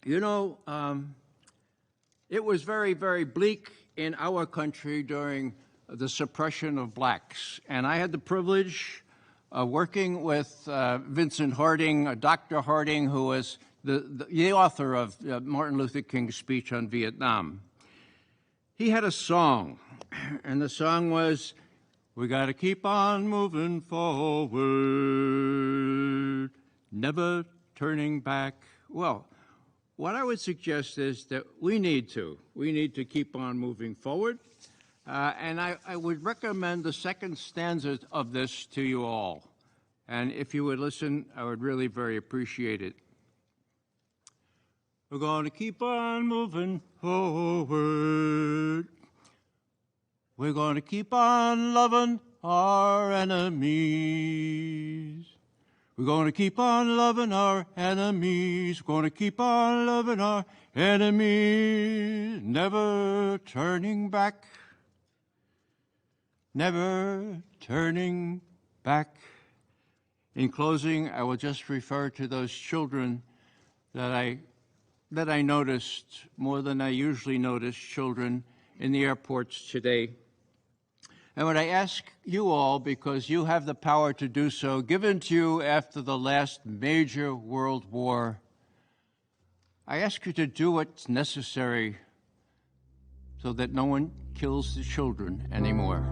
You know, it was very, very bleak in our country during the suppression of blacks. And I had the privilege of working with Vincent Harding, Dr. Harding, who was the author of Martin Luther King's speech on Vietnam. He had a song, and the song was, "We got to keep on moving forward, never turning back." Well, what I would suggest is that we need to keep on moving forward. And I would recommend the second stanza of this to you all. And if you would listen, I would really very appreciate it. We're going to keep on moving forward. We're going to keep on loving our enemies. We're going to keep on loving our enemies. We're going to keep on loving our enemies. Never turning back. Never turning back. In closing, I will just refer to those children that I noticed more than I usually notice children in the airports today. And what I ask you all, because you have the power to do so, given to you after the last major world war, I ask you to do what's necessary so that no one kills the children anymore.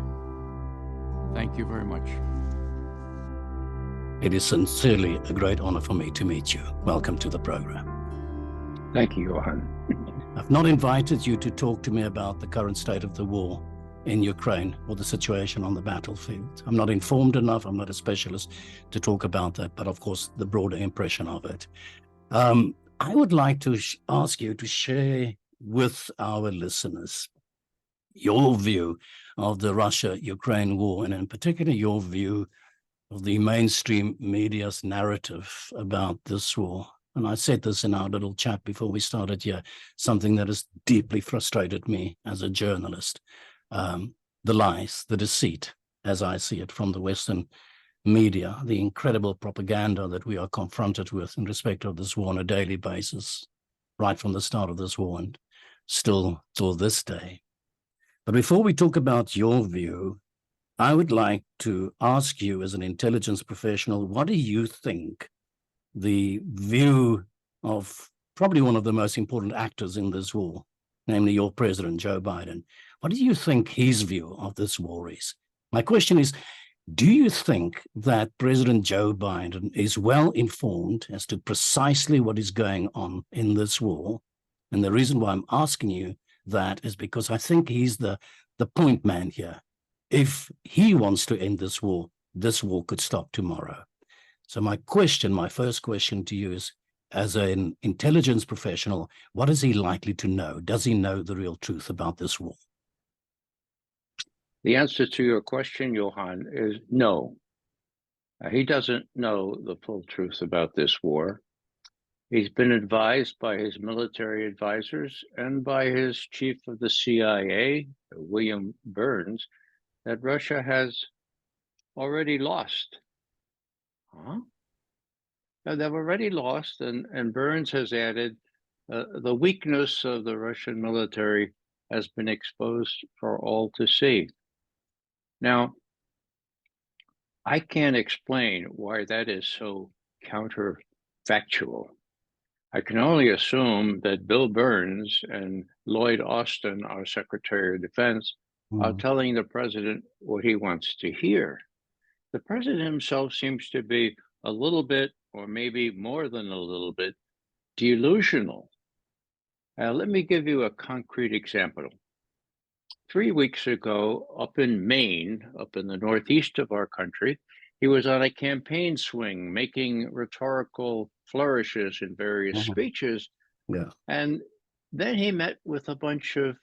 Thank you very much. It is sincerely a great honor for me to meet you. Welcome to the program. Thank you, Johan. I've not invited you to talk to me about the current state of the war in Ukraine or the situation on the battlefield. I'm not informed enough, I'm not a specialist to talk about that, but of course the broader impression of it. I would like to ask you to share with our listeners your view of the Russia-Ukraine war, and in particular your view of the mainstream media's narrative about this war. And I said this in our little chat before we started here, something that has deeply frustrated me as a journalist. The lies, the deceit, as I see it from the Western media, the incredible propaganda that we are confronted with in respect of this war on a daily basis, right from the start of this war and still till this day. But before we talk about your view, I would like to ask you as an intelligence professional, what do you think the view of probably one of the most important actors in this war, namely your president, Joe Biden, what do you think his view of this war is? My question is, do you think that President Joe Biden is well informed as to precisely what is going on in this war? And the reason why I'm asking you that is because I think he's the point man here. If he wants to end this war could stop tomorrow. So my first question to you is, as an intelligence professional, what is he likely to know? Does he know the real truth about this war? The answer to your question, Johan, is no. He doesn't know the full truth about this war. He's been advised by his military advisors and by his chief of the CIA, William Burns, that Russia has already lost. Huh? Now, they've already lost, and Burns has added, the weakness of the Russian military has been exposed for all to see. Now, I can't explain why that is so counterfactual. I can only assume that Bill Burns and Lloyd Austin, our Secretary of Defense, are telling the president what he wants to hear. The president himself seems to be a little bit, or maybe more than a little bit, delusional. Let me give you a concrete example. 3 weeks ago, up in Maine, up in the northeast of our country, he was on a campaign swing, making rhetorical flourishes in various speeches. Yeah. And then he met with a bunch of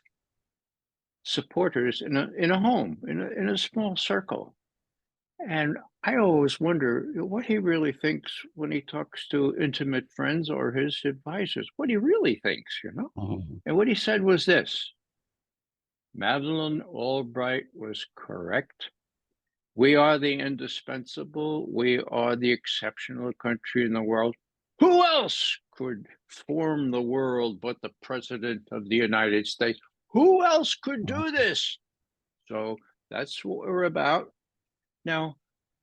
supporters in a home, in a small circle. And I always wonder what he really thinks when he talks to intimate friends or his advisors, what he really thinks, you know? And what he said was this: Madeleine Albright was correct. We are the indispensable. We are the exceptional country in the world. Who else could form the world but the President of the United States? Who else could do this? So that's what we're about. Now,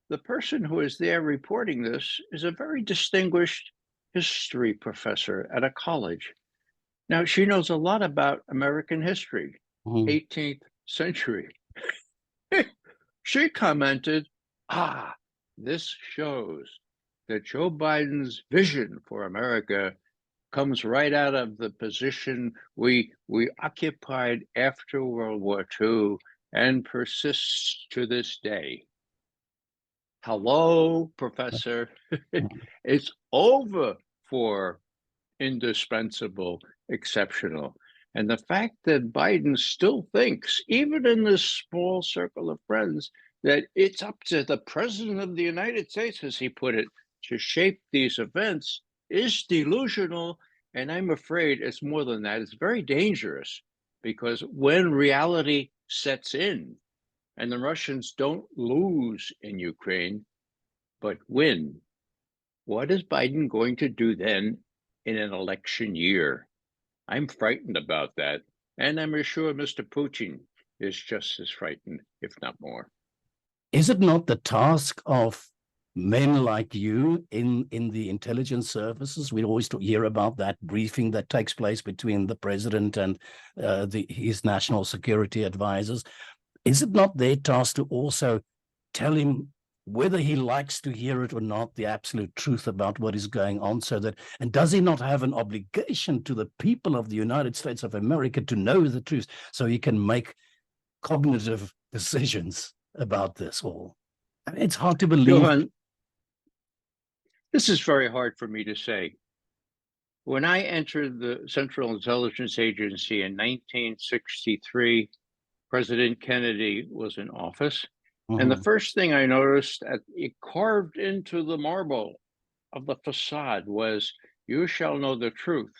the person who is there reporting this is a very distinguished history professor at a college. Now, she knows a lot about American history, 18th century. She commented, this shows that Joe Biden's vision for America comes right out of the position we occupied after World War II and persists to this day. Hello, Professor. It's over for indispensable, exceptional. And the fact that Biden still thinks, even in this small circle of friends, that it's up to the President of the United States, as he put it, to shape these events is delusional. And I'm afraid it's more than that. It's very dangerous, because when reality sets in and the Russians don't lose in Ukraine, but win, what is Biden going to do then in an election year? I'm frightened about that. And I'm sure Mr. Putin is just as frightened, if not more. Is it not the task of men like you in the intelligence services? We always hear about that briefing that takes place between the president and his national security advisors. Is it not their task to also tell him, whether he likes to hear it or not, the absolute truth about what is going on? So that, and does he not have an obligation to the people of the United States of America to know the truth so he can make cognitive decisions about this all? I mean, it's hard to believe. Johan, this is very hard for me to say. When I entered the Central Intelligence Agency in 1963, President Kennedy was in office. And the first thing I noticed, it carved into the marble of the facade, was, "You shall know the truth,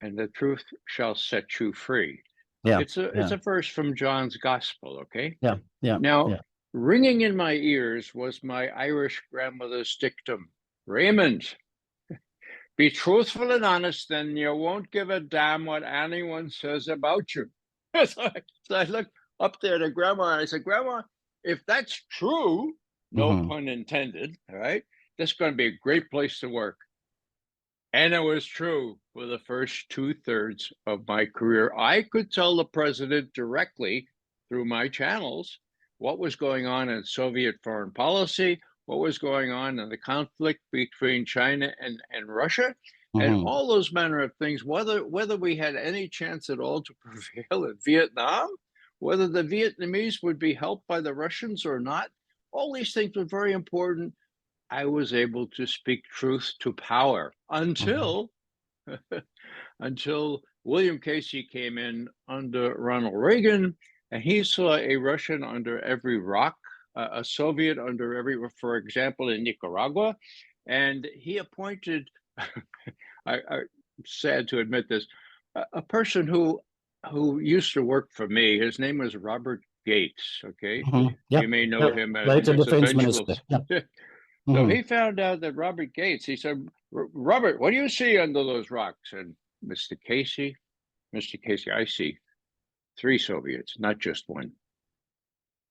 and the truth shall set you free." Yeah, it's a verse from John's Gospel, okay? Yeah. Now, ringing in my ears was my Irish grandmother's dictum: Raymond, be truthful and honest, and you won't give a damn what anyone says about you. So I looked up there to Grandma and I said, "Grandma, if that's true," no pun intended, all right, "that's going to be a great place to work." And it was true for the first 2/3 of my career. I could tell the president directly through my channels what was going on in Soviet foreign policy, what was going on in the conflict between China and Russia, and all those manner of things, whether we had any chance at all to prevail in Vietnam, whether the Vietnamese would be helped by the Russians or not. All these things were very important. I was able to speak truth to power until until William Casey came in under Ronald Reagan, and he saw a Russian under every rock, a Soviet under every, for example, in Nicaragua, and he appointed, I'm sad to admit this, a person who used to work for me. His name was Robert Gates, okay? You may know him as later Mr. defense Vengeful. minister. So he found out that Robert Gates, he said, "Robert, what do you see under those rocks?" And Mr. Casey, I see 3 Soviets, not just 1.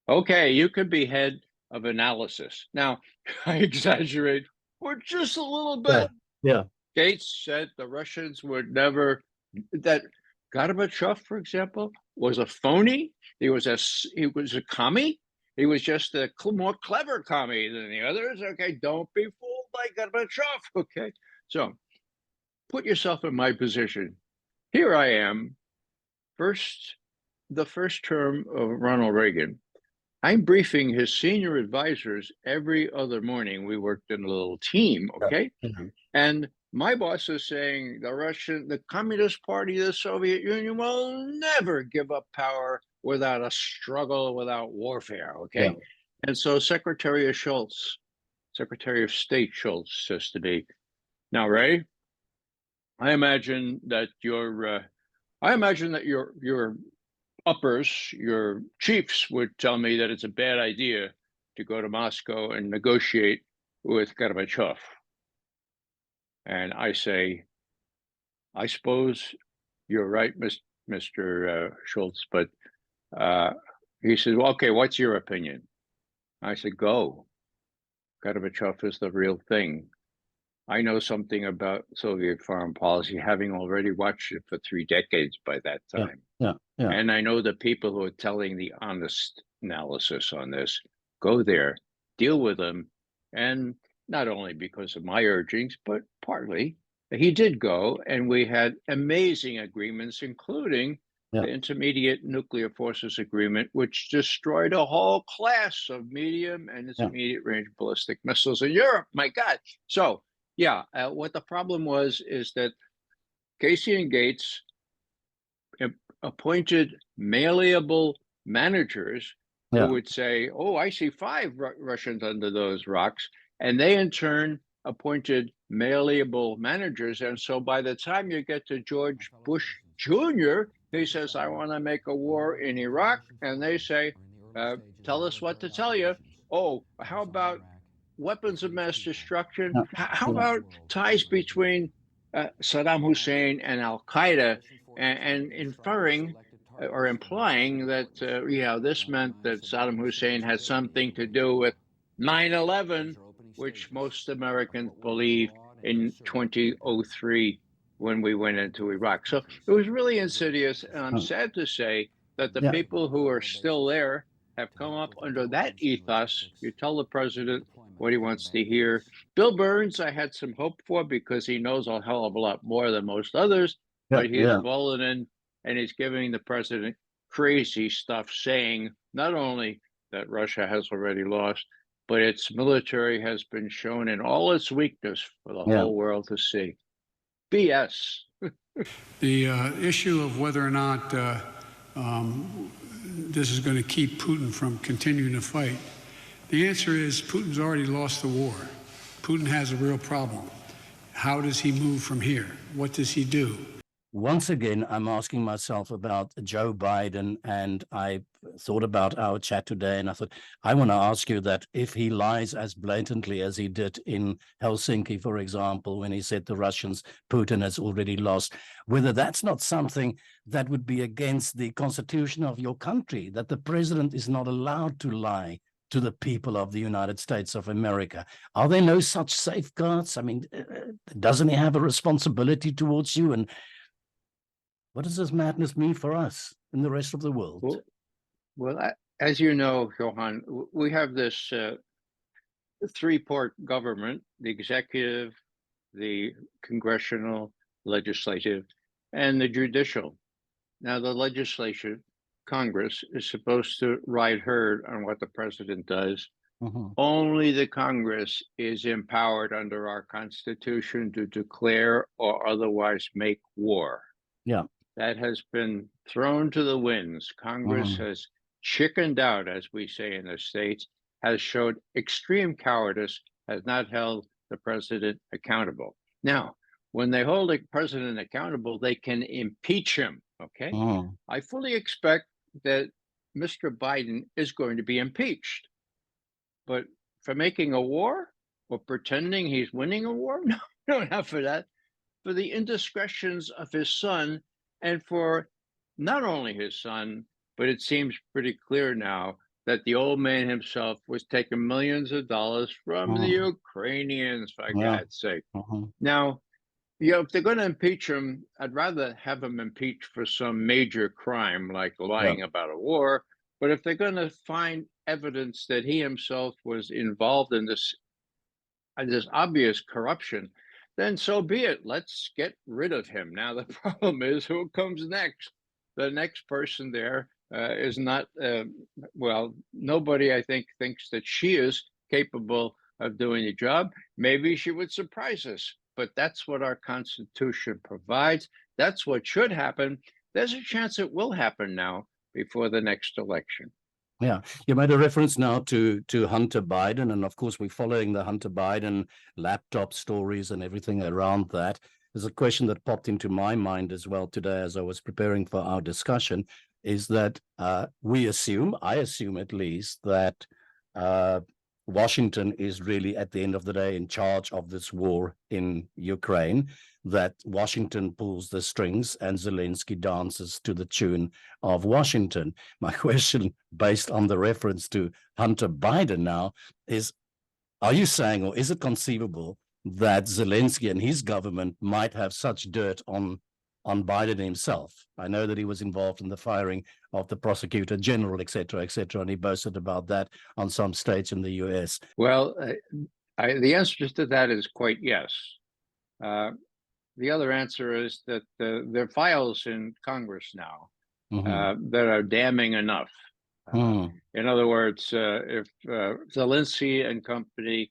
"Okay, you could be head of analysis." Now, I exaggerate for just a little bit. Yeah. Gates said the Russians would never, that Gorbachev, for example, was a phony. He was a commie. He was just a more clever commie than the others. Okay, don't be fooled by Gorbachev. Okay, so put yourself in my position. Here I am, the first term of Ronald Reagan. I'm briefing his senior advisors every other morning. We worked in a little team, okay? And my boss is saying the Communist Party of the Soviet Union will never give up power without a struggle, without warfare, okay? And so Secretary of State Schultz says to me, "Now, Ray, I imagine that your uppers, your chiefs would tell me that it's a bad idea to go to Moscow and negotiate with Gorbachev." And I say, I suppose you're right, Mr. Schultz, but he said, well, okay, what's your opinion? I said, go. Gorbachev is the real thing. I know something about Soviet foreign policy, having already watched it for 3 decades by that time. Yeah. And I know the people who are telling the honest analysis on this. Go there, deal with them. And not only because of my urgings, but partly he did go, and we had amazing agreements, including the Intermediate Nuclear Forces Agreement, which destroyed a whole class of medium and intermediate range ballistic missiles in Europe. My God. So, yeah, what the problem was is that Casey and Gates appointed malleable managers who would say, oh, I see 5 Russians under those rocks. And they, in turn, appointed malleable managers. And so by the time you get to George Bush Jr., he says, I want to make a war in Iraq. And they say, tell us what to tell you. Oh, how about weapons of mass destruction? How about ties between Saddam Hussein and Al-Qaeda, and inferring or implying that, this meant that Saddam Hussein had something to do with 9/11, which most Americans believe in 2003 when we went into Iraq. So it was really insidious, and I'm sad to say that the people who are still there have come up under that ethos. You tell the president what he wants to hear. Bill Burns, I had some hope for because he knows a hell of a lot more than most others, but he's fallen in and he's giving the president crazy stuff, saying not only that Russia has already lost, but its military has been shown in all its weakness for the whole world to see. BS. The issue of whether or not this is going to keep Putin from continuing to fight, the answer is Putin's already lost the war. Putin has a real problem. How does he move from here? What does he do? Once again, I'm asking myself about Joe Biden, and I thought about our chat today, and I thought, I want to ask you that if he lies as blatantly as he did in Helsinki, for example, when he said the Russians, Putin has already lost, whether that's not something that would be against the constitution of your country, that the president is not allowed to lie to the people of the United States of America. Are there no such safeguards? I mean, doesn't he have a responsibility towards you? And what does this madness mean for us in the rest of the world? Well, as you know, Johan, we have this 3-part government: the executive, the congressional, legislative, and the judicial. Now, the legislation, Congress, is supposed to ride herd on what the president does. Only the Congress is empowered under our Constitution to declare or otherwise make war. That has been thrown to the winds. Congress has chickened out, as we say in the States, has showed extreme cowardice, has not held the president accountable. Now, when they hold a president accountable, they can impeach him, okay? I fully expect that Mr. Biden is going to be impeached. But for making a war or pretending he's winning a war? No, not for that. For the indiscretions of his son, and for not only his son, but it seems pretty clear now that the old man himself was taking millions of dollars from the Ukrainians, for God's sake. Now, if they're going to impeach him, I'd rather have him impeached for some major crime like lying about a war. But if they're going to find evidence that he himself was involved in this obvious corruption, then so be it. Let's get rid of him. Now, the problem is who comes next. The next person there is not, nobody, I think, thinks that she is capable of doing the job. Maybe she would surprise us, but that's what our Constitution provides. That's what should happen. There's a chance it will happen now before the next election. Yeah, you made a reference now to Hunter Biden, and of course we're following the Hunter Biden laptop stories and everything around that. There's a question that popped into my mind as well today as I was preparing for our discussion, is that I assume at least, that Washington is really, at the end of the day, in charge of this war in Ukraine, that Washington pulls the strings and Zelensky dances to the tune of Washington. My question, based on the reference to Hunter Biden now, is, are you saying, or is it conceivable that Zelensky and his government might have such dirt on Biden himself? I know that he was involved in the firing of the prosecutor general, et cetera, and he boasted about that on some stage in the US. Well, the answer to that is quite yes. The other answer is that there are files in Congress now that are damning enough. In other words, if Zelensky and company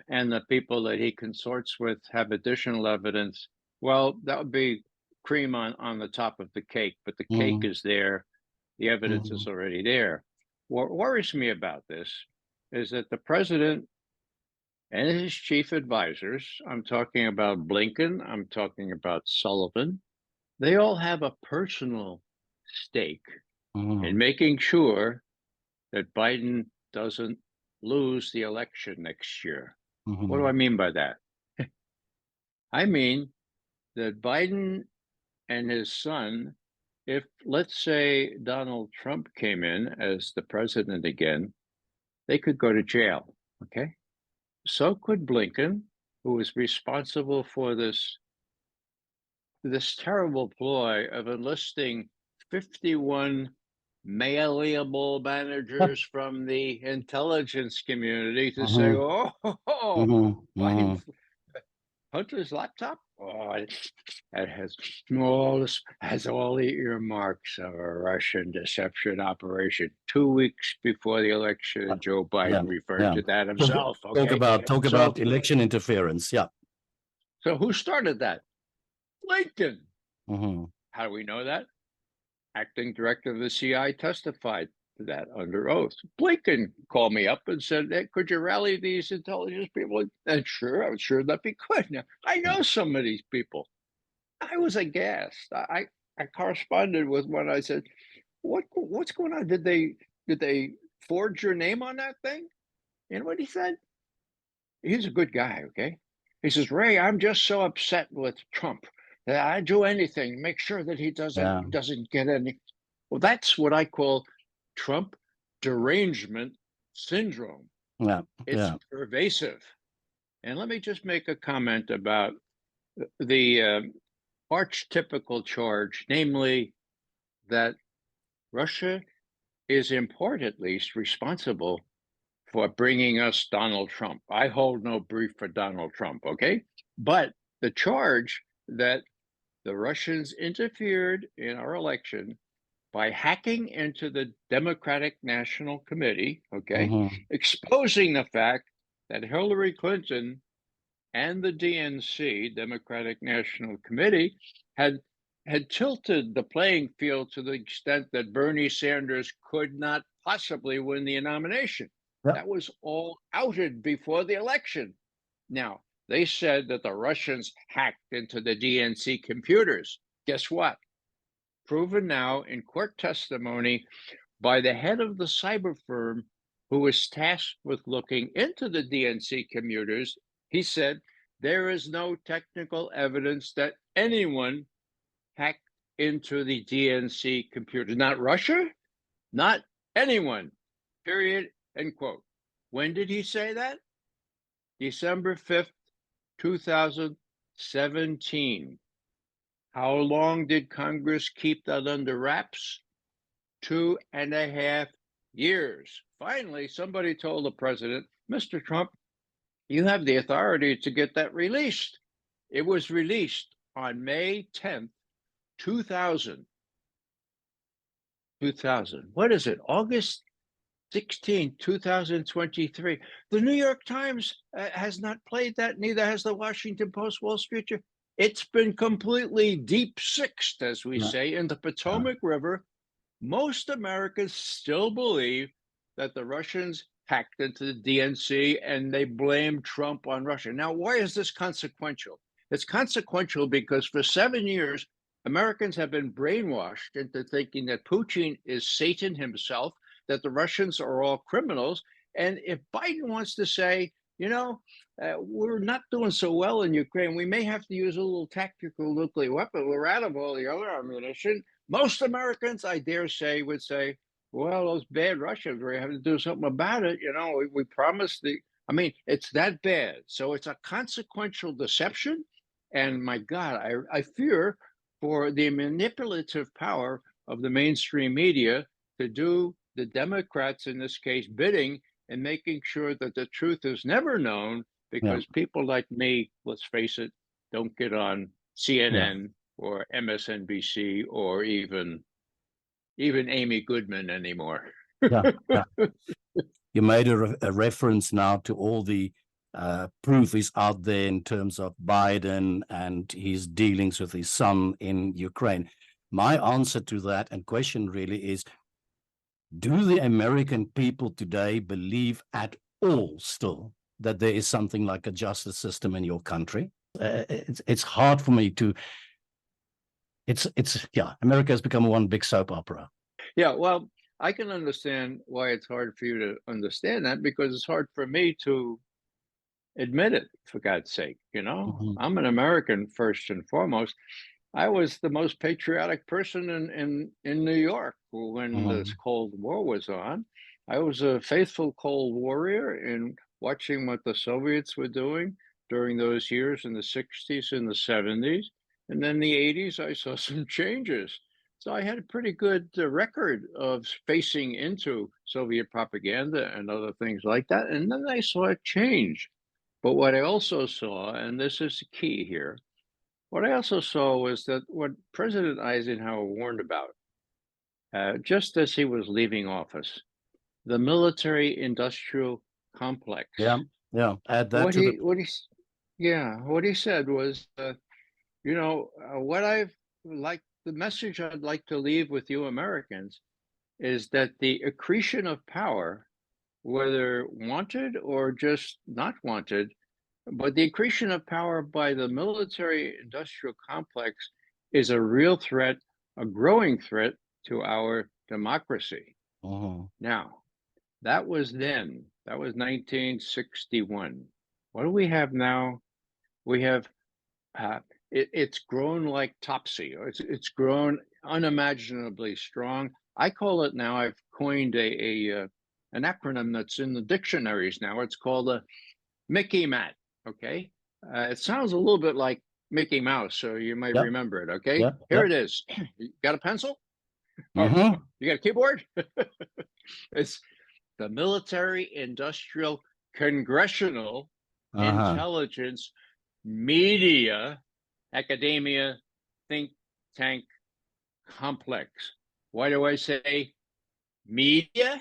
and the people that he consorts with have additional evidence, well, that would be cream on the top of the cake, but the cake is there. The evidence is already there. What worries me about this is that the president and his chief advisors, I'm talking about Blinken, I'm talking about Sullivan, they all have a personal stake in making sure that Biden doesn't lose the election next year. What do I mean by that? I mean that Biden and his son, if, let's say, Donald Trump came in as the president again, they could go to jail, okay? So could Blinken, who was responsible for this terrible ploy of enlisting 51 malleable managers from the intelligence community to say, Biden, Hunter's laptop? Oh, it has all the earmarks of a Russian deception operation. 2 weeks before the election, Joe Biden referred to that himself. Okay? Talk about election interference. Yeah. So who started that? Blinken. How do we know that? Acting director of the CIA testified to that under oath. Blinken called me up and said, hey, could you rally these intelligence people? And sure, I'm sure that'd be good. Now, I know some of these people. I was aghast. I corresponded with one. I said, what's going on? Did they forge your name on that thing? You know what he said? He's a good guy, okay? He says, Ray, I'm just so upset with Trump that I do anything to make sure that he doesn't get any. Well, that's what I call Trump derangement syndrome. It's pervasive. And let me just make a comment about the archetypical charge, namely that Russia is in part, at least, responsible for bringing us Donald Trump. I hold no brief for Donald Trump, okay? But the charge that the Russians interfered in our election by hacking into the Democratic National Committee, okay, exposing the fact that Hillary Clinton and the DNC, Democratic National Committee, had tilted the playing field to the extent that Bernie Sanders could not possibly win the nomination. That was all outed before the election. Now, they said that the Russians hacked into the DNC computers. Guess what? Proven now in court testimony by the head of the cyber firm who was tasked with looking into the DNC computers. He said, there is no technical evidence that anyone hacked into the DNC computer. Not Russia, not anyone, period, end quote. When did he say that? December 5th, 2017. How long did Congress keep that under wraps? 2.5 years. Finally, somebody told the president, Mr. Trump, you have the authority to get that released. It was released on May 10th, 2000. What is it? August 16, 2023. The New York Times has not played that, neither has the Washington Post, Wall Street Journal. It's been completely deep sixed, as we say, in the Potomac River. Most Americans still believe that the Russians hacked into the DNC and they blame Trump on Russia. Now, why is this consequential? It's consequential because for 7 years, Americans have been brainwashed into thinking that Putin is Satan himself, that the Russians are all criminals, And if Biden wants to say, we're not doing so well in Ukraine, we may have to use a little tactical nuclear weapon. We're out of all the other ammunition. Most Americans, I dare say, would say, well, those bad Russians, we have to do something about it. We promised it's that bad. So it's a consequential deception. And my God, I fear for the manipulative power of the mainstream media to do the Democrats, in this case, bidding and making sure that the truth is never known, because people like me, let's face it, don't get on CNN or MSNBC or even Amy Goodman anymore. Yeah. You made a reference now to all the proof is out there in terms of Biden and his dealings with his son in Ukraine. My answer to that and question really is, do the American people today believe at all still that there is something like a justice system in your country? It's hard for me to, America has become one big soap opera. Yeah, well, I can understand why it's hard for you to understand that, because it's hard for me to admit it, for God's sake. I'm an American first and foremost. I was the most patriotic person in New York when this Cold War was on. I was a faithful Cold Warrior in watching what the Soviets were doing during those years in the 60s and the 70s. And then the 80s, I saw some changes. So I had a pretty good record of facing into Soviet propaganda and other things like that. And then I saw it change. But what I also saw, and this is the key here, what I also saw was that what President Eisenhower warned about, just as he was leaving office, the military-industrial complex. Yeah. Add that what he said was, the message I'd like to leave with you Americans is that the accretion of power, whether wanted or just not wanted, but the accretion of power by the military-industrial complex is a real threat, a growing threat to our democracy. Now, that was then. That was 1961. What do we have now? We have it's grown like Topsy. It's grown unimaginably strong. I call it now, I've coined an acronym that's in the dictionaries now. It's called a Mickey Mat. Okay. It sounds a little bit like Mickey Mouse, so you might remember it. Okay. Here it is. You got a pencil? You got a keyboard? It's the military, industrial, congressional, intelligence, media, academia, think tank complex. Why do I say media?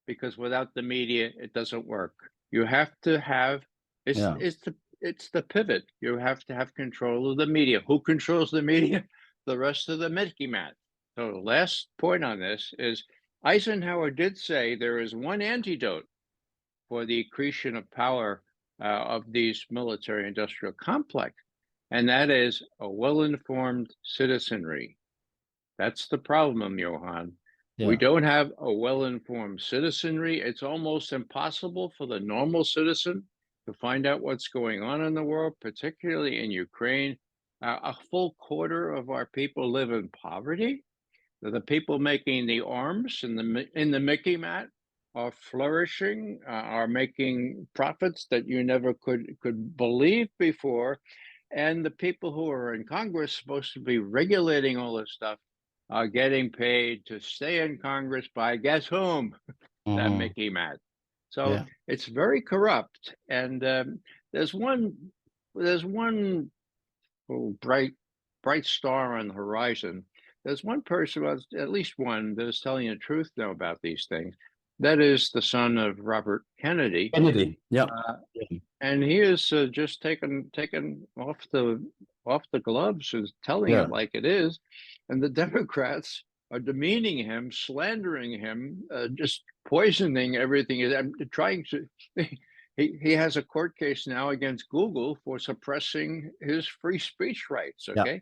Because without the media, it doesn't work. You have to have, it's the pivot. You have to have control of the media. Who controls the media? The rest of the Mickey Mat. So the last point on this is Eisenhower did say there is one antidote for the accretion of power of these military-industrial complex, and that is a well-informed citizenry. That's the problem, Johan. We don't have a well-informed citizenry. It's almost impossible for the normal citizen to find out what's going on in the world, particularly in Ukraine. A full quarter of our people live in poverty. The people making the arms in the Mickey Mat are flourishing, are making profits that you never could believe before. And the people who are in Congress supposed to be regulating all this stuff are getting paid to stay in Congress by guess whom? That Mickey Mat. So it's very corrupt. And there's one bright star on the horizon. There's one person, at least one, that is telling the truth now about these things. That is the son of Robert Kennedy. And he is just taken off the gloves and telling it like it is. And the Democrats are demeaning him, slandering him, just poisoning everything. I'm trying to. He has a court case now against Google for suppressing his free speech rights. Okay,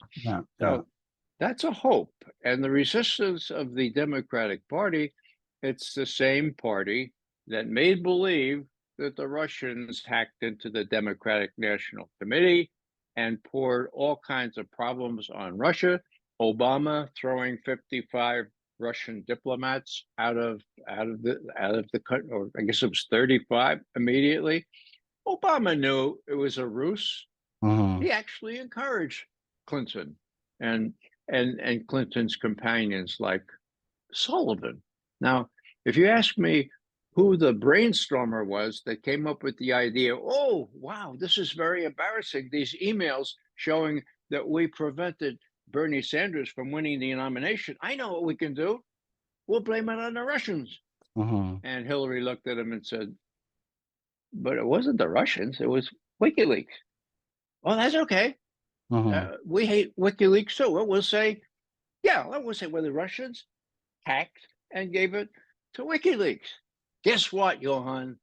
so that's a hope. And the resistance of the Democratic Party, it's the same party that made believe that the Russians hacked into the Democratic National Committee and poured all kinds of problems on Russia. Obama throwing 55 Russian diplomats out of the country, or I guess it was 35 immediately. Obama knew it was a ruse. He actually encouraged Clinton and Clinton's companions like Sullivan. Now, if you ask me who the brainstormer was that came up with the idea, oh, wow, this is very embarrassing, these emails showing that we prevented Bernie Sanders from winning the nomination. I know what we can do. We'll blame it on the Russians. And Hillary looked at him and said, but it wasn't the Russians, it was WikiLeaks. Oh, that's okay. We hate WikiLeaks too. We'll say, we'll say, well, the Russians hacked and gave it to WikiLeaks. Guess what, Johan?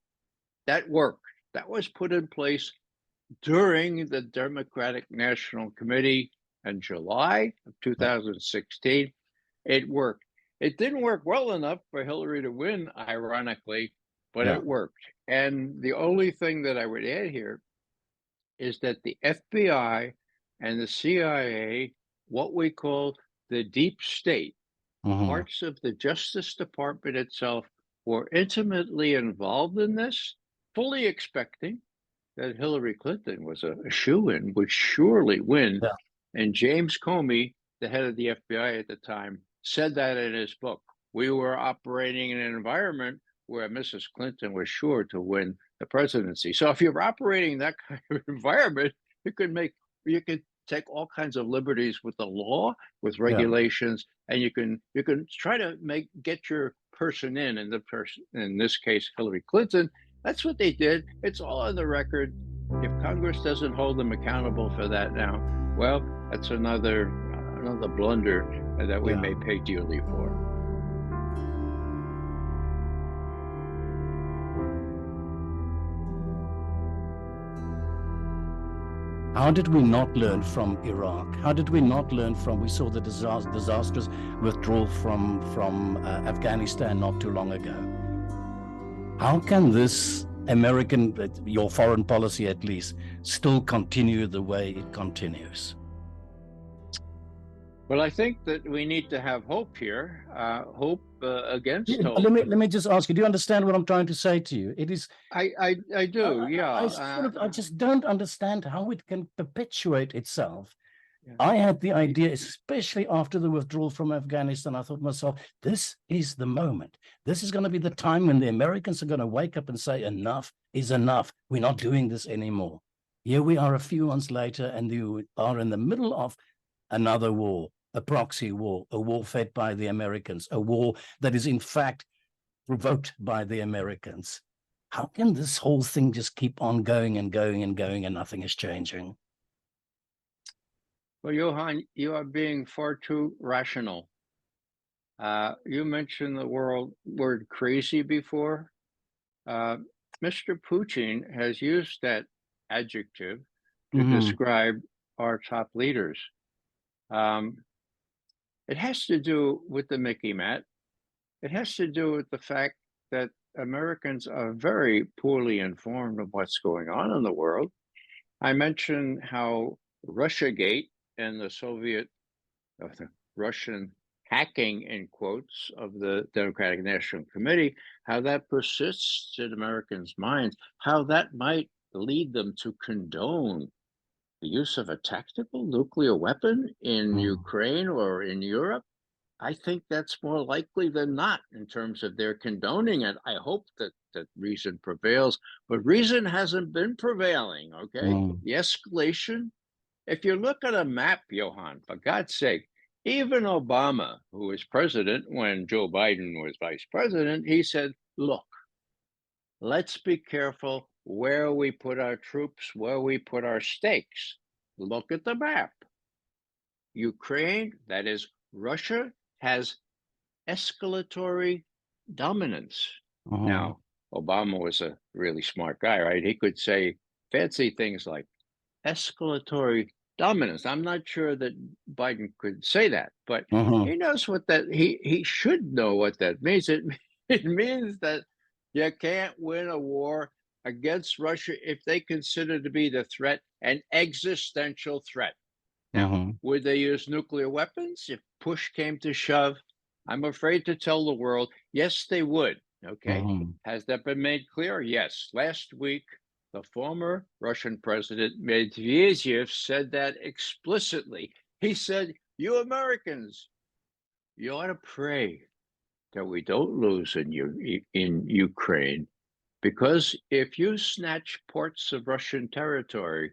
That worked. That was put in place during the Democratic National Committee in July of 2016. It worked. It didn't work well enough for Hillary to win, ironically, but it worked. And the only thing that I would add here is that the FBI and the CIA, what we call the deep state, parts of the Justice Department itself, were intimately involved in this, fully expecting that Hillary Clinton was a shoo-in, would surely win. And James Comey, the head of the FBI at the time, said that in his book. We were operating in an environment where Mrs. Clinton was sure to win the presidency. So if you're operating in that kind of environment, you could take all kinds of liberties with the law, with regulations, and you can try to get your person in, and the person, in this case, Hillary Clinton. That's what they did. It's all on the record. If Congress doesn't hold them accountable for that now, well, that's another blunder that we may pay dearly for. How did we not learn from Iraq? How did we not learn from, we saw the disastrous withdrawal from Afghanistan not too long ago. How can this American, your foreign policy at least, still continue the way it continues? Well, I think that we need to have hope here. Hope against hope. Let me just ask you, do you understand what I'm trying to say to you? It is. I do, yeah. I just don't understand how it can perpetuate itself. I had the idea, especially after the withdrawal from Afghanistan, I thought to myself, this is the moment. This is going to be the time when the Americans are going to wake up and say, enough is enough. We're not doing this anymore. Here we are a few months later, and you are in the middle of another war, a proxy war, a war fed by the Americans, a war that is in fact provoked by the Americans. How can this whole thing just keep on going and going and going and nothing is changing? Well, Johan, you are being far too rational. You mentioned the word crazy before. Mr. Putin has used that adjective to describe our top leaders. It has to do with the Mickey Mat. It has to do with the fact that Americans are very poorly informed of what's going on in the world. I mentioned how Russiagate and the Russian hacking, in quotes, of the Democratic National Committee, how that persists in Americans' minds, how that might lead them to condone the use of a tactical nuclear weapon in Ukraine or in Europe. I think that's more likely than not in terms of their condoning it. I hope that reason prevails, but reason hasn't been prevailing, okay? The escalation, if you look at a map, Johan, for God's sake, even Obama, who was president when Joe Biden was vice president, he said, look, let's be careful where we put our troops, where we put our stakes. Look at the map. Ukraine, that is Russia, has escalatory dominance. Now, Obama was a really smart guy, right? He could say fancy things like escalatory dominance. I'm not sure that Biden could say that, but he knows what that, he should know what that means. It means that You can't win a war against Russia if they consider to be the threat an existential threat. Now, would they use nuclear weapons if push came to shove? I'm afraid to tell the world, yes, they would. Okay. Has that been made clear? Yes. Last week, the former Russian president Medvedev said that explicitly. He said, you Americans, you ought to pray that we don't lose in Ukraine, because if you snatch parts of Russian territory,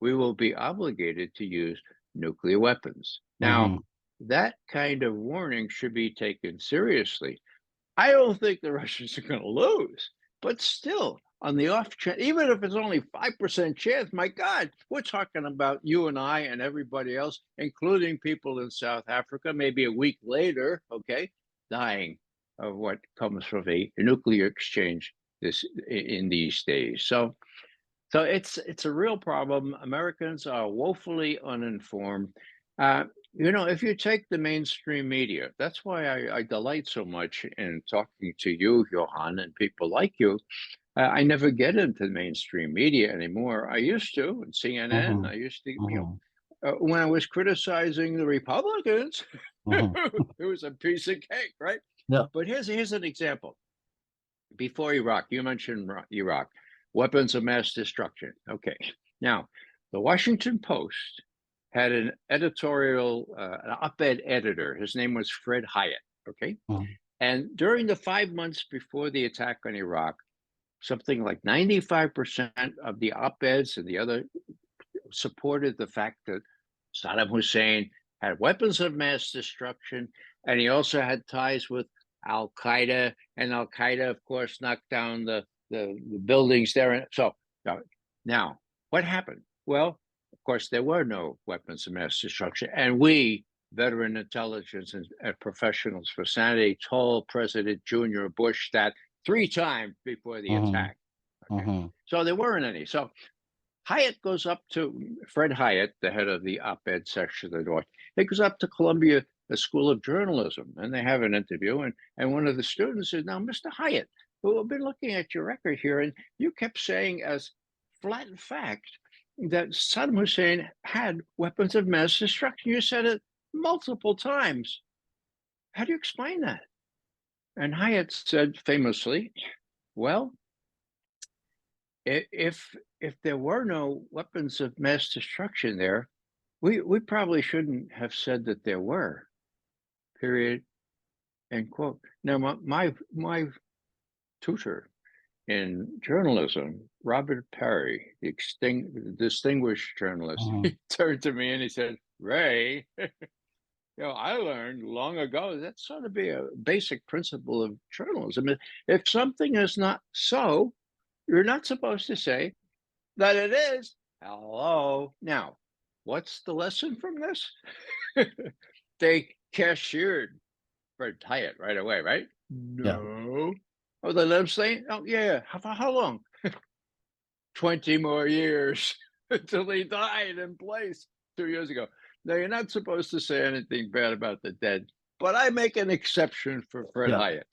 we will be obligated to use nuclear weapons. Now, that kind of warning should be taken seriously. I don't think the Russians are going to lose, but still, on the off chance, even if it's only 5% chance, my God, we're talking about you and I and everybody else, including people in South Africa, maybe a week later, okay, dying of what comes from a nuclear exchange in these days. So it's a real problem. Americans are woefully uninformed. If you take the mainstream media, that's why I delight so much in talking to you, Johan, and people like you. I never get into the mainstream media anymore. I used to, and CNN. I used to, when I was criticizing the Republicans, it was a piece of cake, right? Yeah. But here's an example. Before Iraq, you mentioned Iraq, weapons of mass destruction. Okay. Now, the Washington Post had an editorial, an op-ed editor. His name was Fred Hyatt. Okay. And during the 5 months before the attack on Iraq, something like 95% of the op-eds and the other supported the fact that Saddam Hussein had weapons of mass destruction, and he also had ties with Al-Qaeda, and Al-Qaeda, of course, knocked down the buildings there. So now, what happened? Well, of course, there were no weapons of mass destruction, and we, veteran intelligence and professionals for sanity, told President Junior Bush that 3 times before the attack. Okay. So there weren't any. So Hyatt goes up to Fred Hyatt, the head of the op-ed section of the North. He goes up to Columbia School of Journalism, and they have an interview. And one of the students says, "Now, Mr. Hyatt, we've been looking at your record here, and you kept saying as flat fact that Saddam Hussein had weapons of mass destruction. You said it multiple times. How do you explain that?" And Hyatt said famously, "Well, if there were no weapons of mass destruction there, we probably shouldn't have said that there were. Period." End quote. Now, my tutor in journalism, Robert Perry, the distinguished journalist, he turned to me and he said, "Ray, I learned long ago that sort of be a basic principle of journalism. If something is not so, you're not supposed to say that it is." Hello. Now, what's the lesson from this? They cashiered Fred Hyatt right away, right? No. Oh, they let him stay? Oh, yeah. How long? 20 more years until he died in place 2 years ago. Now, you're not supposed to say anything bad about the dead, but I make an exception for Fred Hyatt.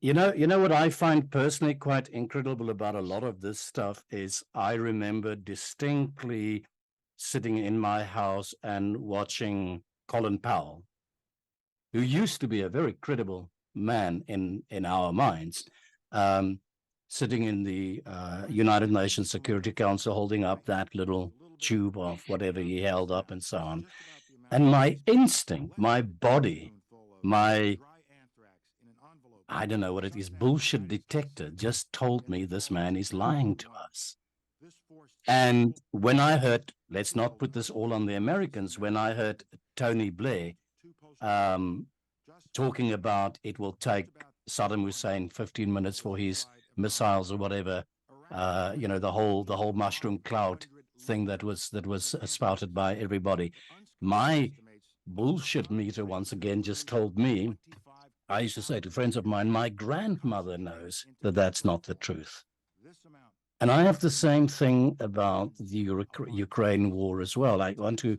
You know what I find personally quite incredible about a lot of this stuff is I remember distinctly sitting in my house and watching Colin Powell, who used to be a very credible man in our minds, sitting in the United Nations Security Council, holding up that little tube of whatever he held up and so on. And my instinct, my body, my, I don't know what it is, bullshit detector just told me this man is lying to us. And when I heard, let's not put this all on the Americans, when I heard Tony Blair talking about it will take Saddam Hussein 15 minutes for his missiles or whatever, the whole mushroom cloud thing that was spouted by everybody. My bullshit meter once again just told me, I used to say to friends of mine, my grandmother knows that that's not the truth. And I have the same thing about the Ukraine war as well. I want to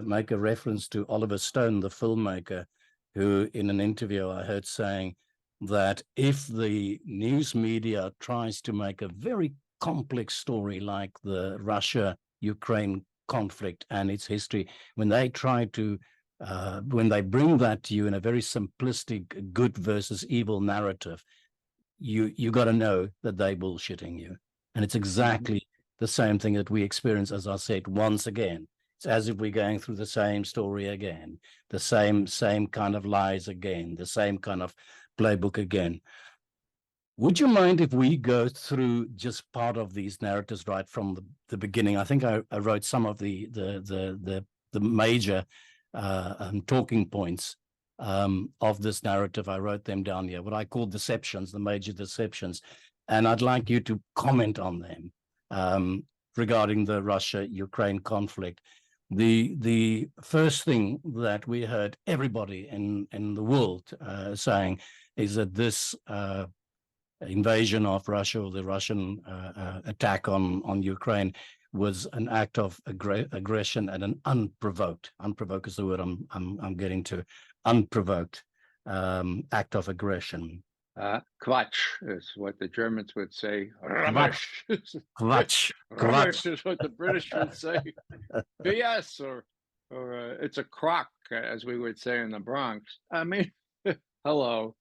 make a reference to Oliver Stone, the filmmaker, who in an interview I heard saying that if the news media tries to make a very complex story like the Russia-Ukraine conflict and its history, when they try to when they bring that to you in a very simplistic good versus evil narrative, you got to know that they're bullshitting you. And it's exactly the same thing that we experience, as I said, once again. It's as if we're going through the same story again, the same kind of lies again, the same kind of playbook again. Would you mind if we go through just part of these narratives right from the beginning? I think I wrote some of the major talking points of this narrative. I wrote them down here, what I call deceptions, the major deceptions. And I'd like you to comment on them regarding the Russia-Ukraine conflict. The first thing that we heard everybody in the world saying is that this invasion of Russia, or the Russian attack on Ukraine, was an act of aggression and an unprovoked is the word I'm getting to, unprovoked act of aggression. Quatsch is what the Germans would say. Quatsch. Quatsch is what the British would say. BS, or it's a crock, as we would say in the Bronx. I mean, hello.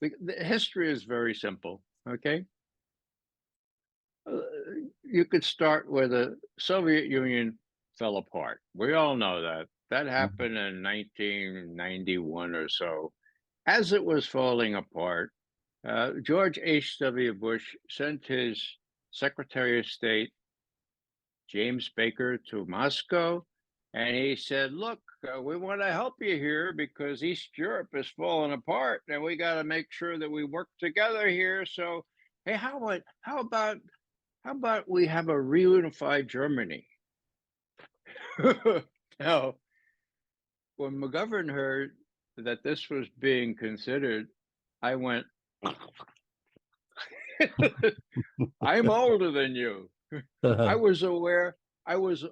The history is very simple, okay? You could start where the Soviet Union fell apart. We all know that. That happened in 1991 or so. As it was falling apart, George H.W. Bush sent his Secretary of State, James Baker, to Moscow, and he said, look, we want to help you here because East Europe is falling apart, and we got to make sure that we work together here. So, hey, how about we have a reunified Germany? Now, when McGovern heard that this was being considered, I went, I'm older than you. I was aware. I was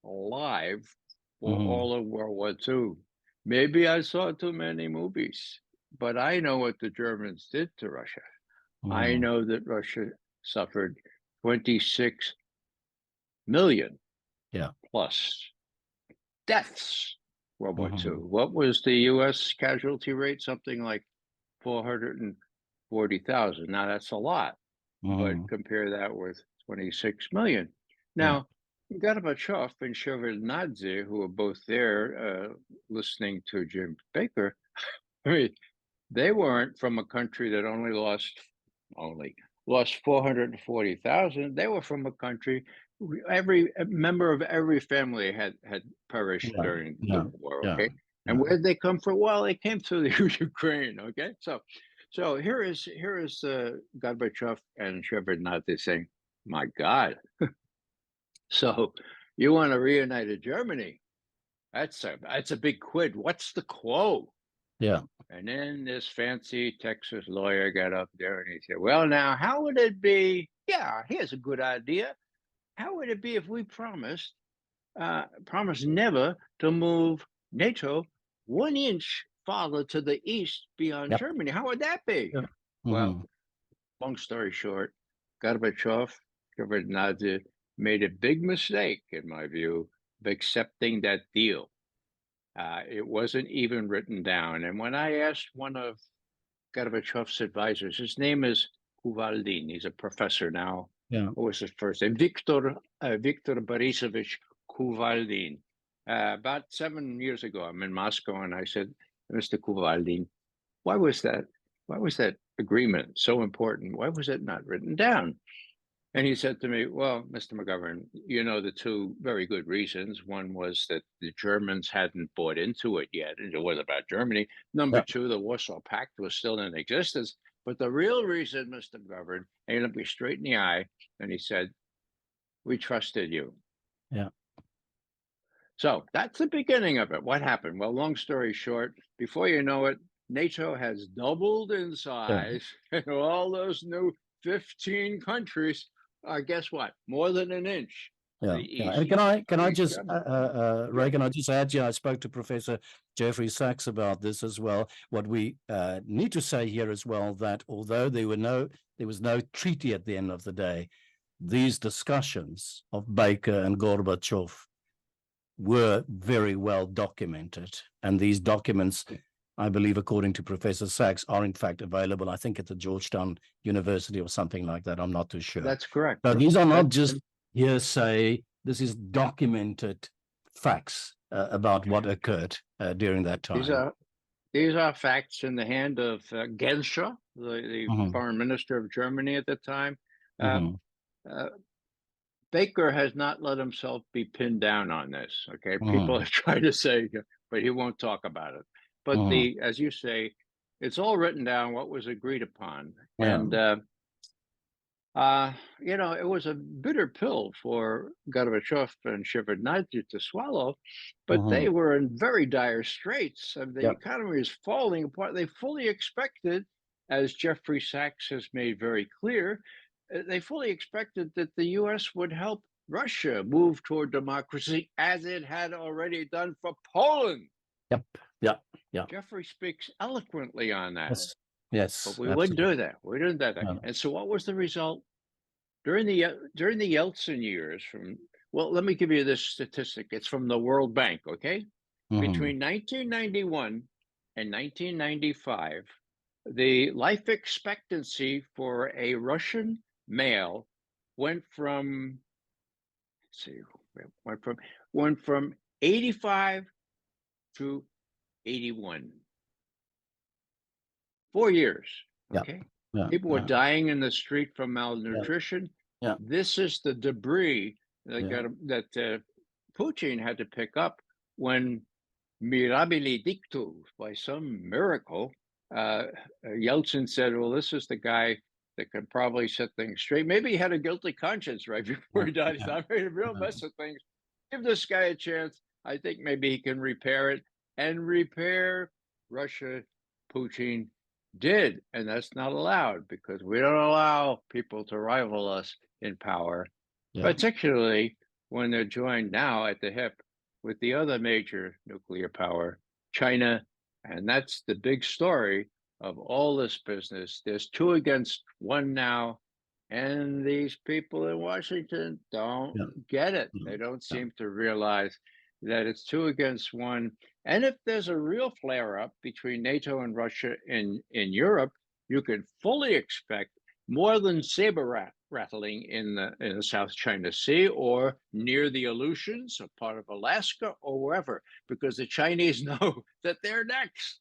alive for all of World War II. Maybe I saw too many movies, but I know what the Germans did to Russia. I know that Russia suffered 26 million plus deaths. World War II. What was the U.S. casualty rate? Something like 440,000. Now that's a lot, but compare that with 26 million. Now, Gorbachev and Shevardnadze, who were both there listening to Jim Baker, I mean, they weren't from a country that only lost 440,000. They were from a country, every member of every family had perished during the war, okay? And where did they come from? Well, they came through the Ukraine, okay? So here is Gorbachev and Shevardnadze saying, my God, so you want to reunite Germany? That's a big quid. What's the quo? Yeah. And then this fancy Texas lawyer got up there and he said, well, now, how would it be? Yeah, here's a good idea. How would it be if we promised never to move NATO 1 inch farther to the east beyond Germany? How would that be? Well, long story short, Gorbachev, Shevardnadze made a big mistake, in my view, of accepting that deal. It wasn't even written down. And when I asked one of Gorbachev's advisors, his name is Kuvaldin. He's a professor now. What was his first name? Viktor Borisovich Kuvaldin. About 7 years ago, I'm in Moscow, and I said, Mr. Kuvaldin, why was that agreement so important? Why was it not written down? And he said to me, well, Mr. McGovern, you know the two very good reasons. One was that the Germans hadn't bought into it yet, and it was about Germany. Number two, the Warsaw Pact was still in existence. But the real reason, Mr. McGovern, and he looked me straight in the eye, and he said, we trusted you. Yeah. So that's the beginning of it. What happened? Well, long story short, before you know it, NATO has doubled in size, and all those new 15 countries are, guess what, more than an inch Yeah, the yeah. East. And can I Very just, Ray, yeah. can I just add? I spoke to Professor Jeffrey Sachs about this as well. What we need to say here as well, that although there was no treaty at the end of the day, these discussions of Baker and Gorbachev were very well documented, and these documents, I believe, according to Professor Sachs, are in fact available, I think, at the Georgetown University or something like that. I'm not too sure. That's correct. So these are not just hearsay. This is documented facts about what occurred during that time. These are facts in the hand of Genscher, the foreign minister of Germany at the time. Baker has not let himself be pinned down on this. Okay, people are trying to say, but he won't talk about it. But as you say, it's all written down, what was agreed upon, and it was a bitter pill for Gorbachev and Shevardnadze to swallow, but they were in very dire straits. The economy is falling apart. They fully expected, as Jeffrey Sachs has made very clear, they fully expected that the U.S. would help Russia move toward democracy, as it had already done for Poland. Jeffrey speaks eloquently on that. Yes. But we wouldn't do that. We didn't do that. No. And so what was the result? During the Yeltsin years, let me give you this statistic. It's from the World Bank, okay? Between 1991 and 1995, the life expectancy for a Russian male went from 85 to 81. 4 years. Okay. People were dying in the street from malnutrition. This is the debris that Putin had to pick up when mirabile dictu, by some miracle, Yeltsin said, well, this is the guy that could probably set things straight. Maybe he had a guilty conscience right before he died. He thought, I made a real mess of things. Give this guy a chance. I think maybe he can repair it. And repair Russia. Putin did. And that's not allowed, because we don't allow people to rival us in power, particularly when they're joined now at the hip with the other major nuclear power, China. And that's the big story of all this business. There's 2 against 1 now, and these people in Washington don't get it. They don't seem to realize that it's 2 against 1. And if there's a real flare-up between NATO and Russia in Europe, you can fully expect more than saber rattling in the South China Sea or near the Aleutians, a part of Alaska, or wherever, because the Chinese know that they're next.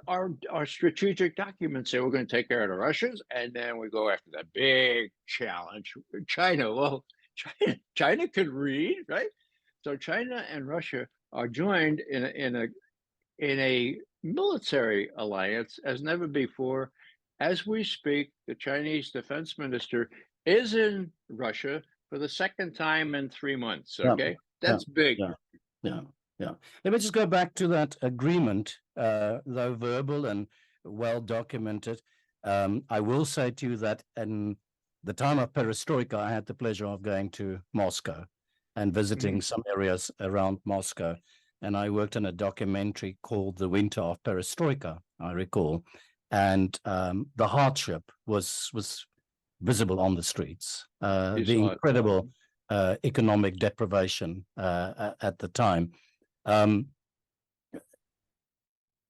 Our strategic documents say we're going to take care of the Russians, and then we go after that big challenge, China. Well, China could read, right? So China and Russia are joined in a military alliance as never before. As we speak, the Chinese defense minister is in Russia for the 2nd time in 3 months. Okay, that's big. Let me just go back to that agreement, though verbal and well documented. I will say to you that in the time of perestroika, I had the pleasure of going to Moscow and visiting some areas around Moscow. And I worked on a documentary called The Winter of Perestroika, I recall. And the hardship was visible on the streets, the incredible economic deprivation at the time.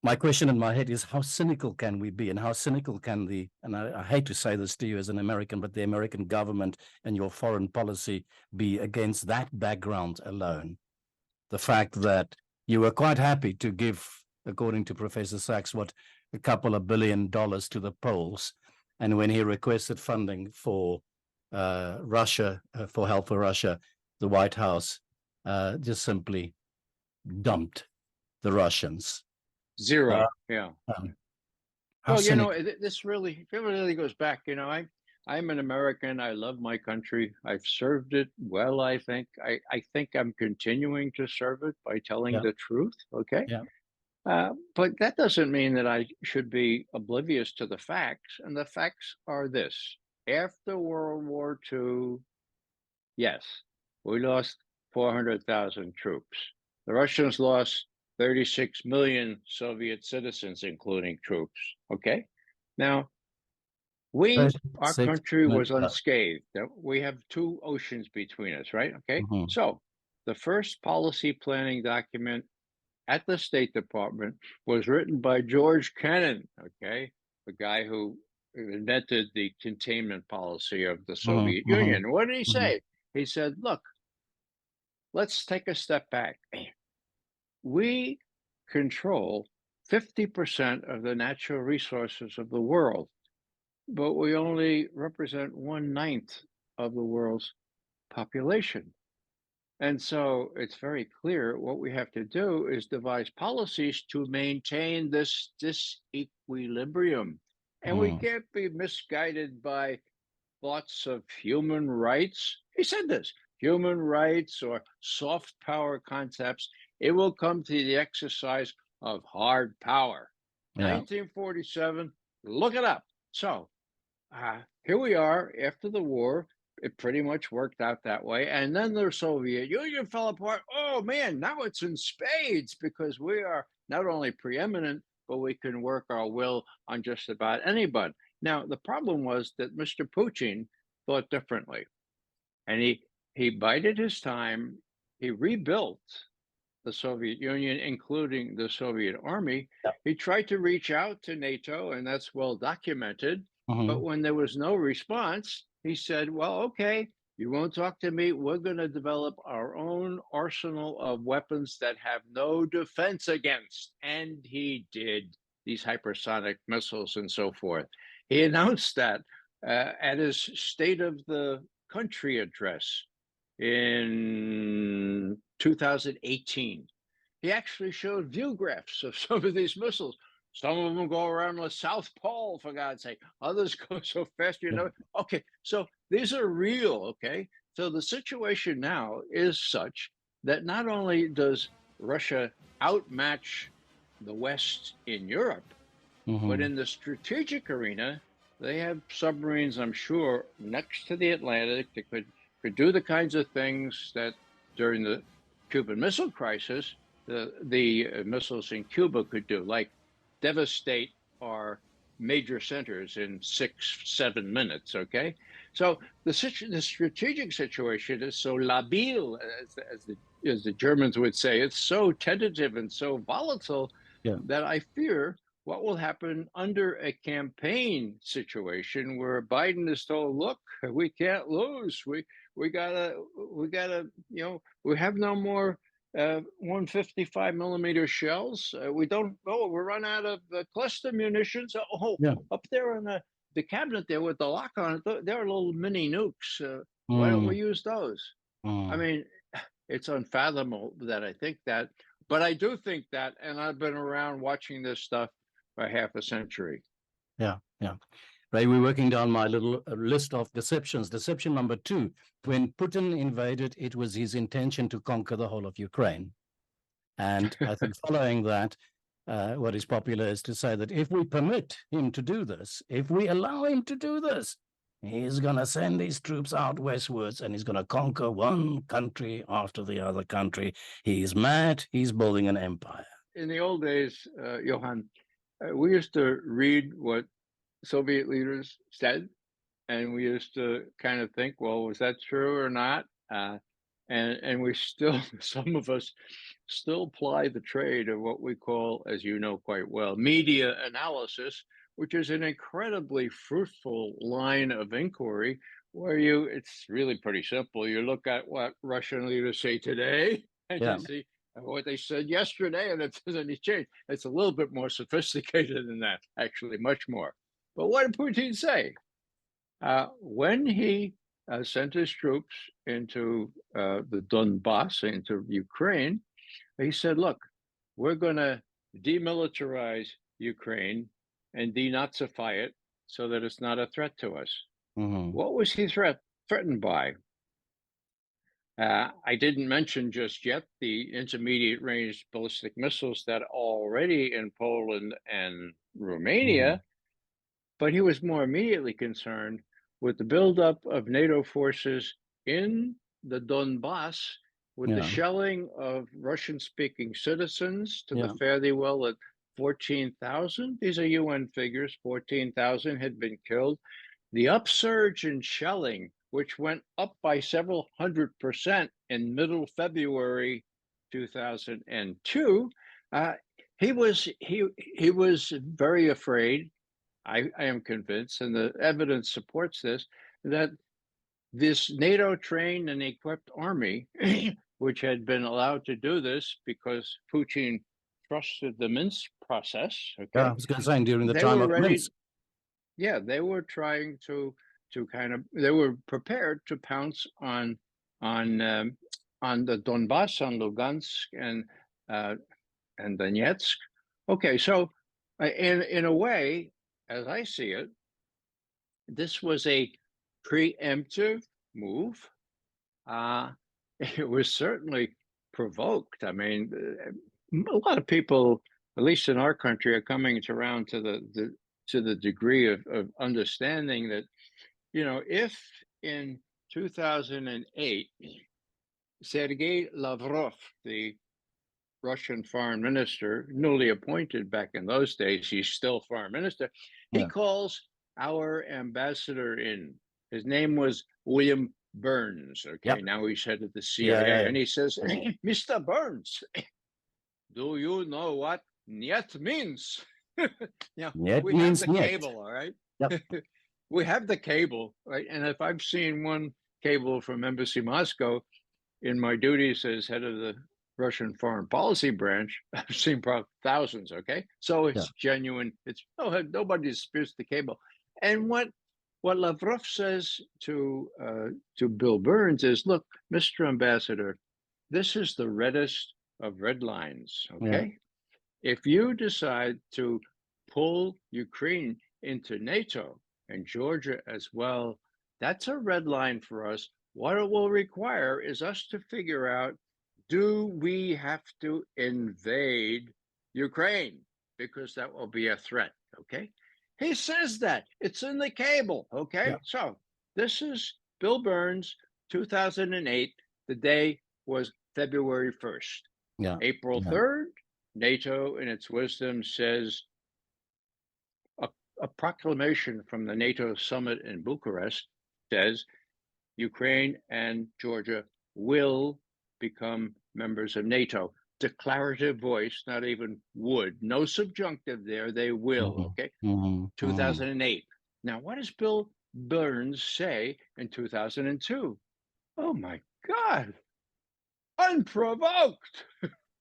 My question in my head is, how cynical can we be, and how cynical can and I hate to say this to you as an American, but the American government and your foreign policy be against that background alone? The fact that you were quite happy to give, according to Professor Sachs, a couple of $1 billion to the Poles, and when he requested funding for Russia, for help for Russia, the White House just simply dumped the Russians. Zero. Well, this really goes back. I'm an American. I love my country. I've served it well, I think. I think I'm continuing to serve it by telling the truth. Okay. But that doesn't mean that I should be oblivious to the facts. And the facts are this: after World War II, Yes, we lost 400,000 troops. The Russians lost 36 million Soviet citizens, including troops. Okay. Now, our 36 country was million. unscathed. We have two oceans between us, right? Okay. Mhm. So the first policy planning document at the State Department was written by George Kennan, okay, the guy who invented the containment policy of the Mhm. Soviet Mhm. Union. What did he Mhm. say? He said, look, let's take a step back. We control 50% of the natural resources of the world, but we only represent 1/9 of the world's population. And so it's very clear what we have to do is devise policies to maintain this disequilibrium. And we Mhm. can't be misguided by thoughts of human rights. He said this human rights or soft power concepts. It will come to the exercise of hard power. Yeah. 1947, look it up. So here we are after the war. It pretty much worked out that way. And then the Soviet Union fell apart. Oh man, now it's in spades because we are not only preeminent, but we can work our will on just about anybody. Now, the problem was that Mr. Putin thought differently. And he bided his time. He rebuilt the Soviet Union, including the Soviet army. Yeah. He tried to reach out to NATO, and that's well documented. But Mhm. when there was no response, he said, well, okay, you won't talk to me. We're going to develop our own arsenal of weapons that have no defense against. And he did, these hypersonic missiles and so forth. He announced that at his State of the Country address in 2018. He actually showed view graphs of some of these missiles. Some of them go around the South Pole, for God's sake. Others go so fast, you Yeah. know. Okay, so these are real, okay? So the situation now is such that not only does Russia outmatch the West in Europe, but Mhm. in the strategic arena, they have submarines, I'm sure, next to the Atlantic that could do the kinds of things that during the Cuban Missile Crisis, the missiles in Cuba could do, like devastate our major centers in 6-7 minutes. Okay, so the strategic situation is so labile, as the Germans would say. It's so tentative and so volatile Yeah. that I fear what will happen under a campaign situation where Biden is told, look, we can't lose. We gotta, we have no more 155 millimeter shells. We don't, we run out of cluster munitions. Oh, Yeah. up there in the cabinet there with the lock on it, there are little mini nukes. Why don't we Mm. use those? I Mm. mean, it's unfathomable that I think that, but I do think that, and I've been around watching this stuff for half a century. Yeah. Yeah. Ray, we're working down my little list of deceptions. Deception number 2, when Putin invaded, it was his intention to conquer the whole of Ukraine. And I think following that, what is popular is to say that if we permit him to do this, if we allow him to do this, he's going to send his troops out westwards and he's going to conquer one country after the other country. He's mad. He's building an empire. In the old days, Johan, we used to read what Soviet leaders said, and we used to kind of think, well, was that true or not? And we still, some of us still ply the trade of what we call, as you know quite well, media analysis, which is an incredibly fruitful line of inquiry where it's really pretty simple. You look at what Russian leaders say today and Yeah. you see what they said yesterday, and if there's any change, it's a little bit more sophisticated than that, actually, much more. But what did Putin say? When he sent his troops into the Donbass, into Ukraine, he said, look, we're going to demilitarize Ukraine and denazify it so that it's not a threat to us. Mm-hmm. What was he threatened by? I didn't mention just yet the intermediate range ballistic missiles that are already in Poland and Romania, Mm-hmm. but he was more immediately concerned with the buildup of NATO forces in the Donbass with the shelling of Russian-speaking citizens to the fare-thee-well at 14,000. These are UN figures. 14,000 had been killed. The upsurge in shelling, which went up by several 100% in middle February 2002, he was very afraid. I am convinced, and the evidence supports this, that this NATO trained and equipped army, which had been allowed to do this because Putin trusted the Minsk process. Okay, yeah, I was going to say during the they time were of ready. Minsk. Yeah, they were trying to they were prepared to pounce on the Donbass, on Lugansk and Donetsk. Okay, so in a way, as I see it, this was a preemptive move. It was certainly provoked. I mean, a lot of people, at least in our country, are coming around to the degree of understanding that, you know, if in 2008, Sergei Lavrov, the Russian foreign minister, newly appointed back in those days, he's still foreign minister, he calls our ambassador in. His name was William Burns. Okay, now he's head of the CIA, and he says, Mr. Burns, do you know what "niet" means? Yeah, Niet we means have the niet. cable, all right? Yep. We have the cable, right? And if I've seen one cable from Embassy Moscow in my duties as head of the Russian foreign policy branch, I've seen probably thousands. Okay, so it's genuine. It's nobody disputes the cable. And what Lavrov says to Bill Burns is, look, Mr. Ambassador, this is the reddest of red lines. Okay, if you decide to pull Ukraine into NATO and Georgia as well, that's a red line for us. What it will require is us to figure out, do we have to invade Ukraine? Because that will be a threat, okay? He says that. It's in the cable, okay? So this is Bill Burns, 2008. The day was February 1st. April 3rd, NATO, in its wisdom, says a proclamation from the NATO summit in Bucharest says Ukraine and Georgia will become members of NATO. Declarative voice, not even would. No subjunctive there. They will. Okay. 2008. Now, what does Bill Burns say in 2002? Oh my God! Unprovoked.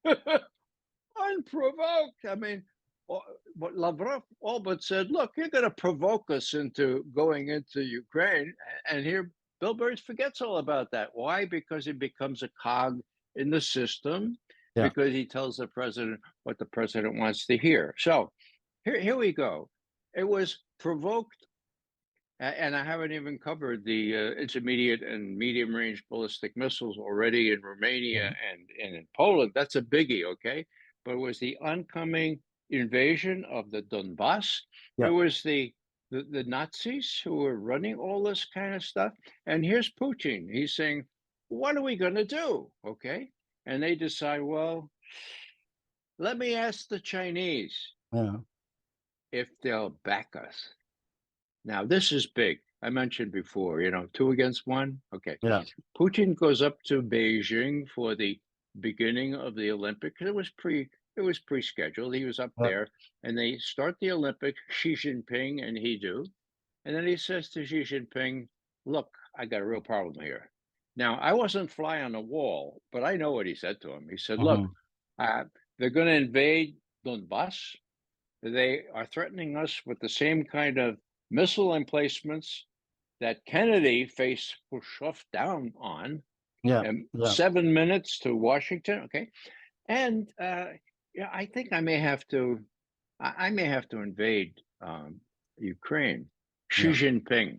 Unprovoked. I mean, what Lavrov all but said, look, you're going to provoke us into going into Ukraine. And here, Bill Burns forgets all about that. Why? Because he becomes a cog in the system, because he tells the president what the president wants to hear. So here we go. It was provoked, and I haven't even covered the intermediate and medium-range ballistic missiles already in Romania and in Poland. That's a biggie, okay? But it was the oncoming invasion of the Donbass. It was the Nazis who were running all this kind of stuff. And here's Putin. He's saying, what are we going to do? Okay. And they decide, well, let me ask the Chinese if they'll back us. Now, this is big. I mentioned before, 2 against 1. Okay. Putin goes up to Beijing for the beginning of the Olympics. It was pre-scheduled. He was up there, and they start the Olympics. Xi Jinping and he do, and then he says to Xi Jinping, "Look, I got a real problem here." Now, I wasn't fly on the wall, but I know what he said to him. He said, "Look, they're going to invade Donbass. They are threatening us with the same kind of missile emplacements that Kennedy faced Khrushchev down on. 7 minutes to Washington. Okay, and I think I may have to invade Ukraine. Xi Jinping.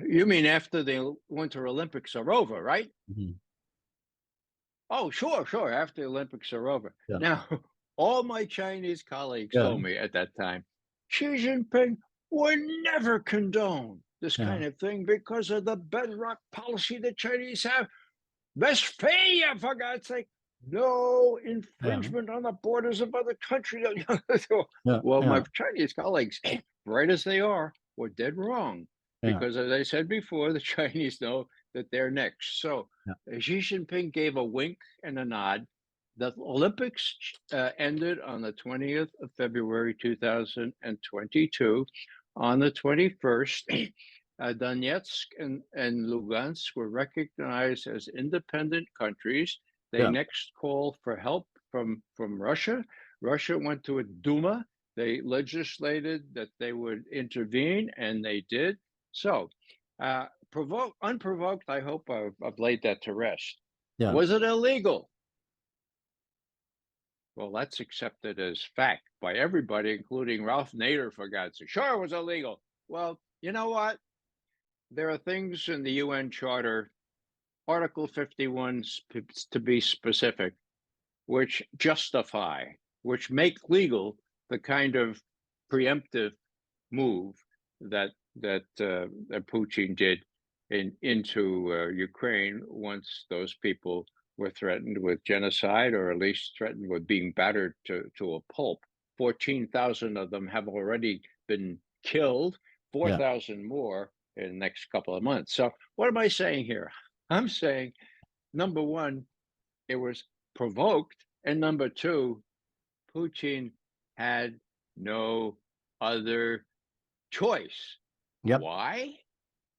You mean after the Winter Olympics are over, right? Oh, sure. After the Olympics are over. Now, all my Chinese colleagues told me at that time, Xi Jinping, would never condone this kind of thing because of the bedrock policy the Chinese have. Westphalia, for God's sake, no infringement on the borders of other countries. Well, my Chinese colleagues, right as they are, were dead wrong. Because as I said before, the Chinese know that they're next. So Xi Jinping gave a wink and a nod. The Olympics ended on the 20th of February, 2022. On the 21st, Donetsk and Lugansk were recognized as independent countries. They next called for help from Russia. Russia went to a Duma. They legislated that they would intervene, and they did. So, unprovoked, I hope I've laid that to rest. Was it illegal? Well, that's accepted as fact by everybody, including Ralph Nader, for God's sake. Sure, it was illegal. Well, you know what? There are things in the UN Charter, Article 51 to be specific, which justify, which make legal the kind of preemptive move that Putin did into Ukraine once those people were threatened with genocide, or at least threatened with being battered to a pulp. 14,000 of them have already been killed, 4,000 more in the next couple of months. So what am I saying here? I'm saying, number one, it was provoked, and number two, Putin had no other choice. Why?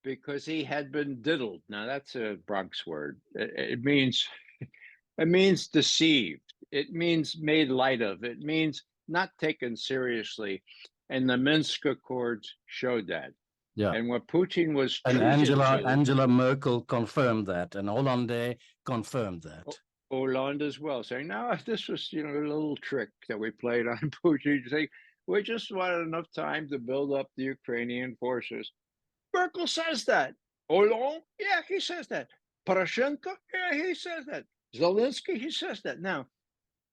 Because he had been diddled. Now that's a Bronx word. It means deceived. It means made light of. It means not taken seriously. And the Minsk Accords showed that. And what Putin was and Angela Merkel confirmed that, and Hollande confirmed that. Hollande as well, saying, no, this was, a little trick that we played on Putin, saying, we just wanted enough time to build up the Ukrainian forces. Merkel says that. Hollande, yeah, he says that. Poroshenko, yeah, he says that. Zelensky, he says that. Now,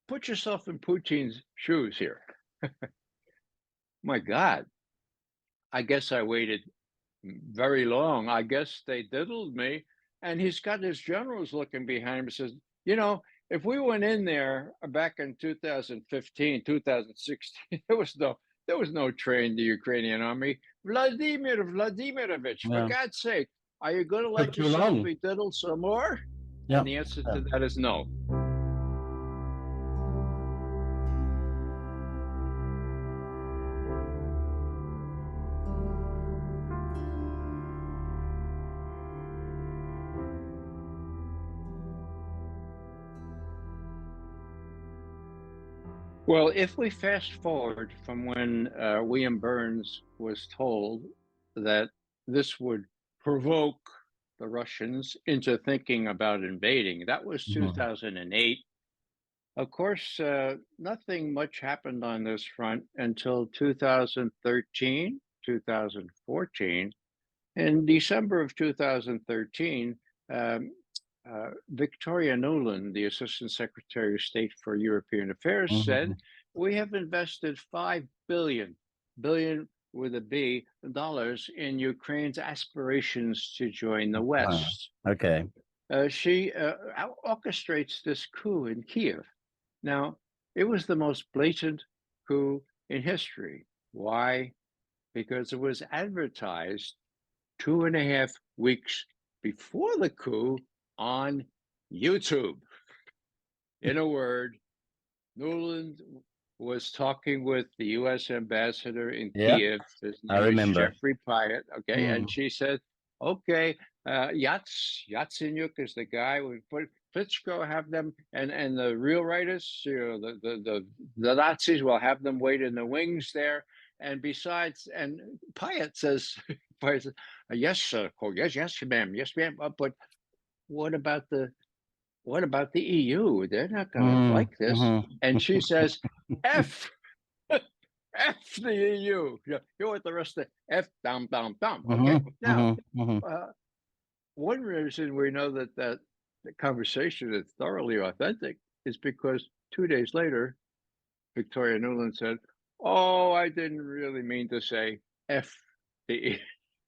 put yourself in Putin's shoes here. My God, I guess I waited very long. I guess they diddled me. And he's got his generals looking behind him and says, if we went in there back in 2015, 2016, there was no trained Ukrainian army. Vladimir Vladimirovich, for God's sake, are you going to let yourself be diddled some more? And the answer to that is no. Well, if we fast forward from when William Burns was told that this would provoke the Russians into thinking about invading, that was 2008. Of course, nothing much happened on this front until 2013, 2014. In December of 2013, Victoria Nuland, the Assistant Secretary of State for European Affairs, said, we have invested $5 billion with a B, dollars in Ukraine's aspirations to join the West. She orchestrates this coup in Kiev. Now, it was the most blatant coup in history. Why? Because it was advertised 2.5 weeks before the coup on YouTube. In a word, Nuland was talking with the U.S. ambassador in Kiev. His name is Jeffrey Pyatt. Okay, and she said, "Okay, Yatsenyuk is the guy. We put Klitschko, have them, and the real writers, the Nazis will have them wait in the wings there. And besides, and Pyatt says, yes, ma'am, yes, ma'am. But what about the EU? They're not going to like this." And she says, F the EU. You know what the rest of the F, down. Okay. Now, one reason we know that the conversation is thoroughly authentic is because 2 days later, Victoria Nuland said, "Oh, I didn't really mean to say F the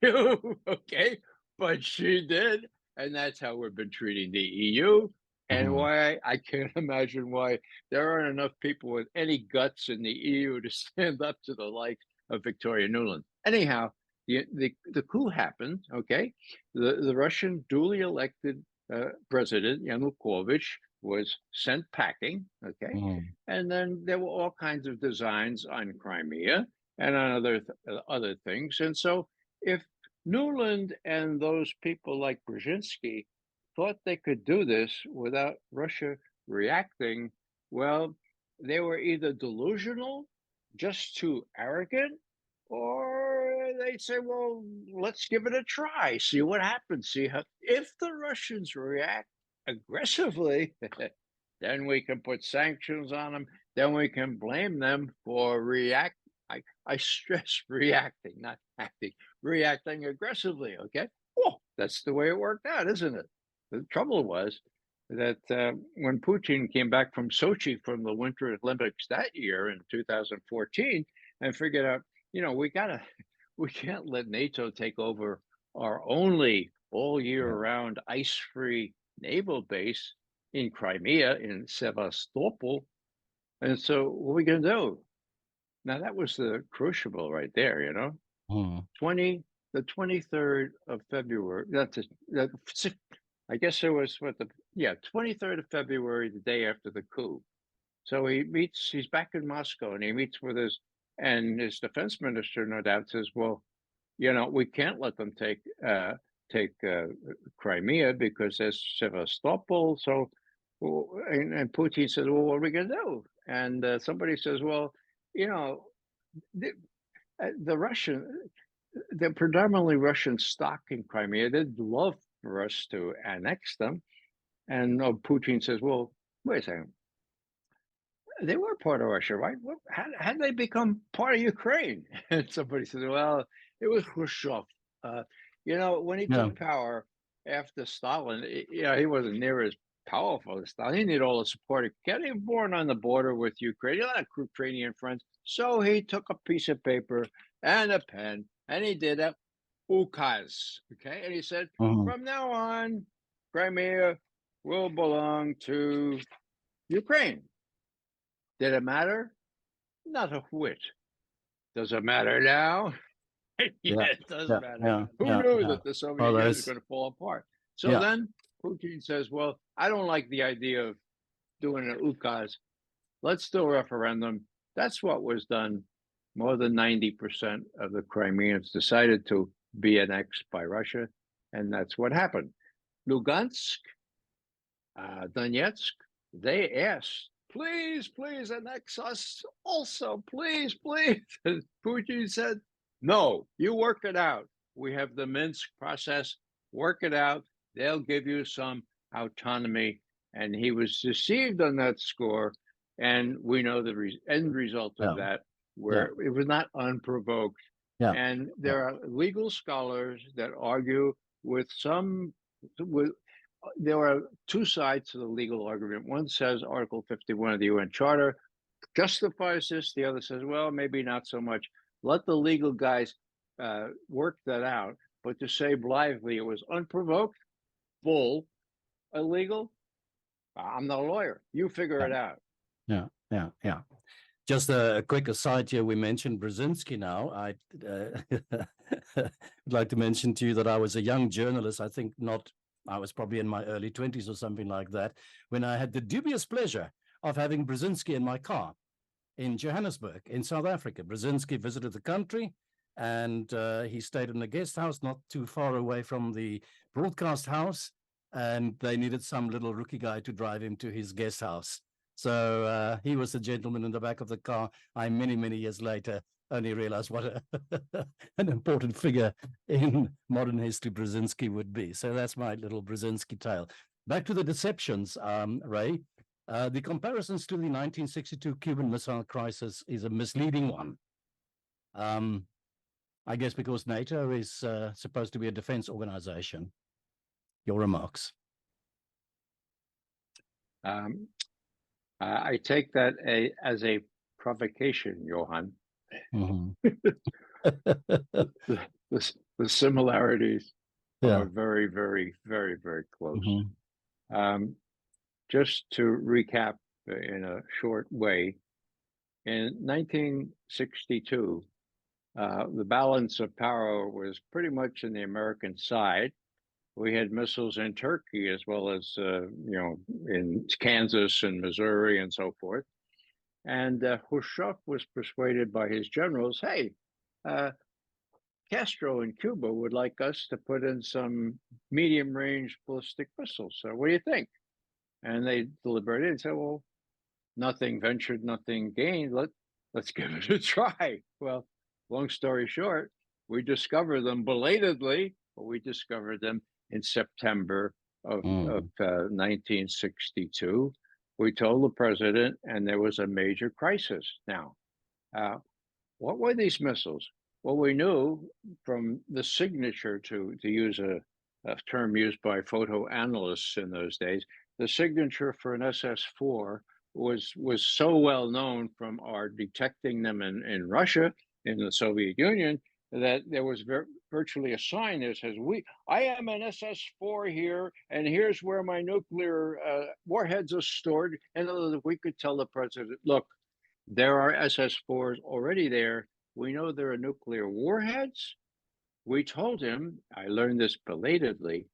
EU, okay? But she did, and that's how we've been treating the EU. And why I can't imagine why there aren't enough people with any guts in the EU to stand up to the likes of Victoria Nuland. Anyhow, the coup happened, okay? The Russian duly elected president, Yanukovych, was sent packing, okay? And then there were all kinds of designs on Crimea and on other things. And so if Nuland and those people like Brzezinski thought they could do this without Russia reacting, well, they were either delusional, just too arrogant, or they say, well, let's give it a try, see what happens, see how, if the Russians react aggressively, then we can put sanctions on them, then we can blame them for I stress reacting, not acting, reacting aggressively, okay? Well, that's the way it worked out, isn't it? The trouble was that when Putin came back from Sochi from the Winter Olympics that year in 2014 and figured out, we can't let NATO take over our only all year round ice-free naval base in Crimea, in Sevastopol. And so what are we going to do? Now that was the crucible right there, the 23rd of February, I guess it was 23rd of February, the day after the coup. So he's back in Moscow and he meets with his defense minister, no doubt, says, well, we can't let them take Crimea because there's Sevastopol. So, and Putin says, well, what are we going to do? And somebody says, well, the predominantly Russian stock in Crimea, they'd love for us to annex them. And Putin says, well, wait a second. They were part of Russia, right? How did they become part of Ukraine? And somebody says, well, it was Khrushchev. When he took power after Stalin, he wasn't near as powerful as Stalin. He needed all the support he could get. He was born on the border with Ukraine. He had a lot of Ukrainian friends. So he took a piece of paper and a pen, and he did a ukaz, okay? And he said, from now on, Crimea will belong to Ukraine. Did it matter? Not a whit. Does it matter now? It does matter. Who knew that the Soviet Union was going to fall apart? So then Putin says, well, I don't like the idea of doing an ukaz. Let's do a referendum. That's what was done. More than 90% of the Crimeans decided to be annexed by Russia, and that's what happened. Lugansk, Donetsk, they asked, please, please annex us also, please, please. And Putin said, no, you work it out. We have the Minsk process, work it out. They'll give you some autonomy. And he was deceived on that score. And we know the end result of that, where it was not unprovoked. And there are legal scholars that argue there are two sides to the legal argument. One says Article 51 of the UN Charter justifies this. The other says, well, maybe not so much. Let the legal guys work that out. But to say blithely it was unprovoked, bull, illegal, I'm not a lawyer. You figure it out. Yeah. Just a quick aside here, we mentioned Brzezinski now. I'd like to mention to you that I was a young journalist, I was probably in my early 20s or something like that, when I had the dubious pleasure of having Brzezinski in my car in Johannesburg, in South Africa. Brzezinski visited the country and he stayed in a guest house not too far away from the broadcast house, and they needed some little rookie guy to drive him to his guest house. So he was the gentleman in the back of the car. I, many, many years later, only realized what an important figure in modern history Brzezinski would be. So that's my little Brzezinski tale. Back to the deceptions, Ray. The comparisons to the 1962 Cuban Missile Crisis is a misleading one. I guess because NATO is supposed to be a defense organization. Your remarks. I take that as a provocation, Johan. the similarities Yeah. are very, very, very, very close. Mm-hmm. Just to recap in a short way, in 1962, the balance of power was pretty much in the American side. We had missiles in Turkey as well as, in Kansas and Missouri and so forth. And Khrushchev was persuaded by his generals, hey, Castro in Cuba would like us to put in some medium-range ballistic missiles. So what do you think? And they deliberated and said, well, nothing ventured, nothing gained. Let's give it a try. Well, long story short, we discovered them belatedly, but we discovered them in September of 1962. We told the president, and there was a major crisis. Now, what were these missiles? Well, we knew from the signature, to use a term used by photo analysts in those days, the signature for an SS-4 was so well known from our detecting them in Russia, in the Soviet Union, that there was virtually a sign that says, I am an SS-4 here, and here's where my nuclear warheads are stored. And we could tell the president, look, there are SS-4s already there. We know there are nuclear warheads. We told him, I learned this belatedly,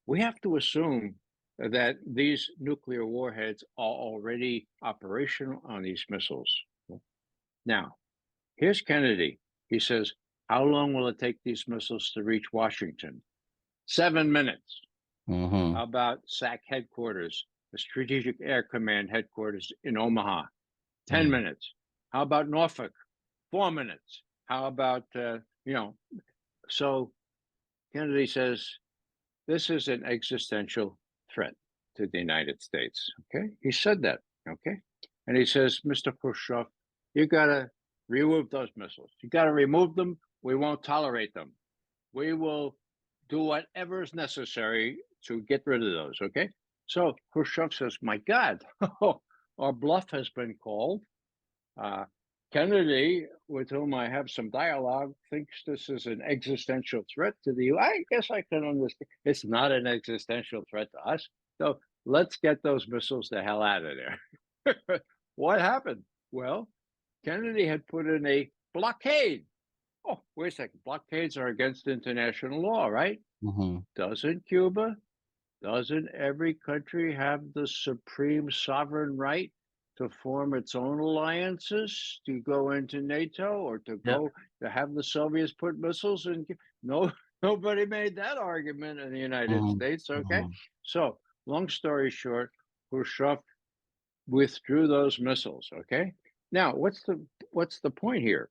we have to assume that these nuclear warheads are already operational on these missiles. Now, here's Kennedy. He says, how long will it take these missiles to reach Washington? 7 minutes. Mm-hmm. How about SAC headquarters, the Strategic Air Command headquarters in Omaha? 10 minutes. How about Norfolk? 4 minutes. How about, so Kennedy says, this is an existential threat to the United States. Okay. He said that. Okay. And he says, Mr. Khrushchev, you got to remove those missiles. You got to remove them. We won't tolerate them. We will do whatever is necessary to get rid of those. Okay. So Khrushchev says, my God, our bluff has been called. Kennedy, with whom I have some dialogue, thinks this is an existential threat to the U.S. I guess I can understand. It's not an existential threat to us. So let's get those missiles the hell out of there. What happened? Well, Kennedy had put in a blockade. Oh, wait a second. Blockades are against international law, right? Mm-hmm. Doesn't Cuba, doesn't every country have the supreme sovereign right to form its own alliances, to go into NATO, or to go to have the Soviets put missiles in? No, nobody made that argument in the United States. Okay, so long story short, Khrushchev withdrew those missiles. Okay, now what's the point here?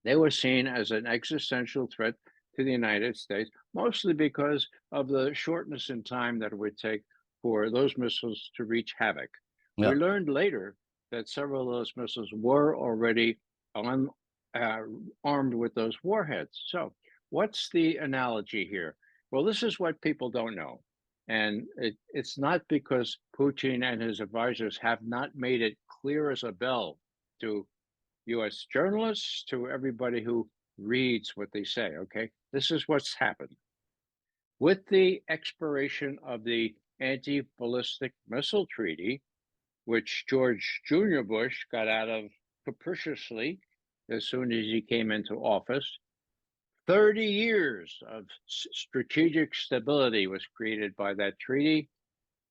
They were seen as an existential threat to the United States, mostly because of the shortness in time that it would take for those missiles to wreak havoc. Yeah. We learned later that several of those missiles were already armed with those warheads. So what's the analogy here? Well, this is what people don't know. And it's not because Putin and his advisors have not made it clear as a bell to U.S. journalists, to everybody who reads what they say, okay? This is what's happened. With the expiration of the Anti-Ballistic Missile Treaty, which George Jr. Bush got out of capriciously as soon as he came into office, 30 years of strategic stability was created by that treaty.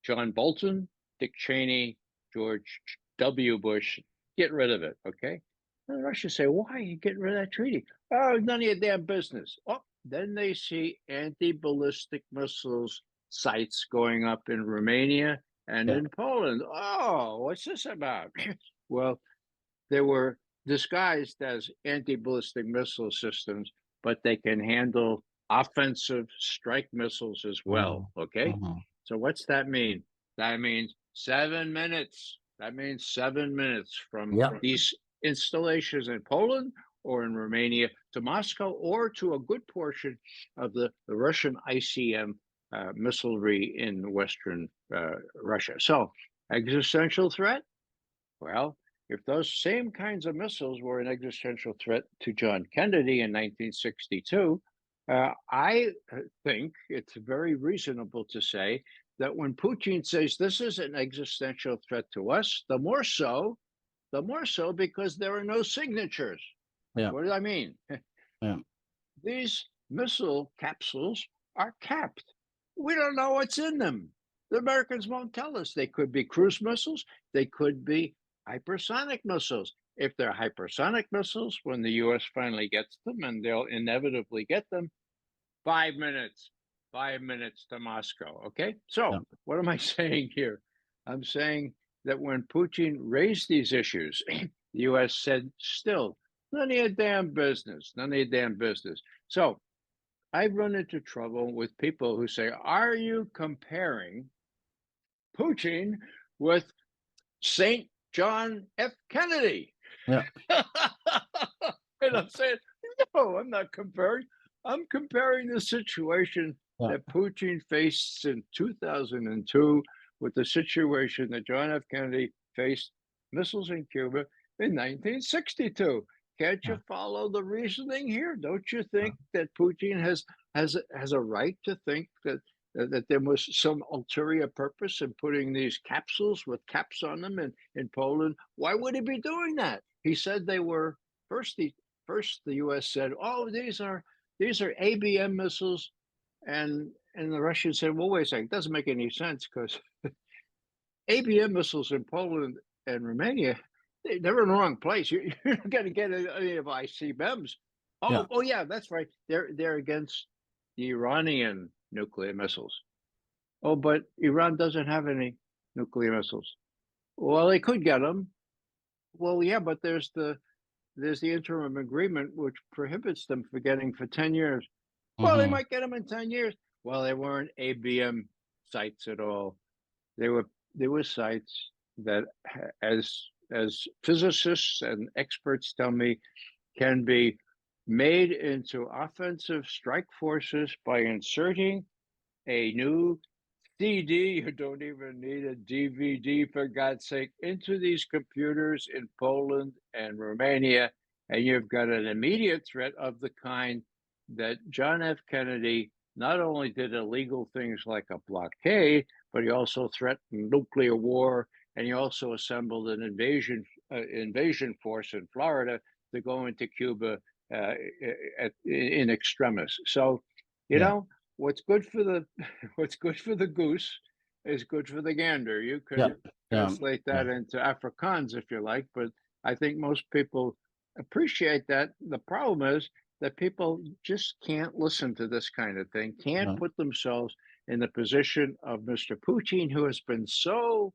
John Bolton, Dick Cheney, George W. Bush, get rid of it, okay? And the Russians say, why are you getting rid of that treaty? Oh, none of your damn business. Oh, then they see anti-ballistic missiles sites going up in Romania and in Poland. Oh, what's this about? Well, they were disguised as anti-ballistic missile systems, but they can handle offensive strike missiles as well, okay? So what's that mean? That means 7 minutes. That means 7 minutes from these installations in Poland or in Romania to Moscow, or to a good portion of the Russian ICM missilery in Western Russia. So existential threat? Well, if those same kinds of missiles were an existential threat to John Kennedy in 1962, I think it's very reasonable to say that when Putin says this is an existential threat to us, the more so because there are no signatures. Yeah. What do I mean? Yeah. These missile capsules are capped. We don't know what's in them. The Americans won't tell us. They could be cruise missiles. They could be hypersonic missiles. If they're hypersonic missiles, when the U.S. finally gets them, and they'll inevitably get them, 5 minutes to Moscow. Okay. So Yeah. what am I saying here? I'm saying that when Putin raised these issues, the U.S. said, still, none of your damn business, none of your damn business. So I've run into trouble with people who say, are you comparing Putin with St. John F. Kennedy? Yeah. And I'm saying, no, I'm not comparing. I'm comparing the situation that Putin faced in 2002 with the situation that John F. Kennedy faced missiles in Cuba in 1962. Can't you follow the reasoning here? Don't you think that Putin has a right to think that there was some ulterior purpose in putting these capsules with caps on them in Poland? Why would he be doing that? He said they were first. The U.S. said, "Oh, these are ABM missiles," and the Russians said, "Well, wait a second, it doesn't make any sense because ABM missiles in Poland and Romania, they're in the wrong place. You're not going to get any of ICBMs." Oh, yeah, that's right. They're against the Iranian nuclear missiles. Oh, but Iran doesn't have any nuclear missiles. Well, they could get them. Well, yeah, but there's the interim agreement which prohibits them from getting for 10 years. Well, they might get them in 10 years. Well, they weren't ABM sites at all. They were sites that, as physicists and experts tell me, can be made into offensive strike forces by inserting a new CD, you don't even need a DVD, for God's sake, into these computers in Poland and Romania, and you've got an immediate threat of the kind that John F. Kennedy not only did illegal things like a blockade, but he also threatened nuclear war, and he also assembled an invasion force in Florida to go into Cuba in extremis. So, you know, what's good for the goose is good for the gander. You could translate that into Afrikaans if you like, but I think most people appreciate that. The problem is that people just can't listen to this kind of thing, can't put themselves in the position of Mr. Putin, who has been so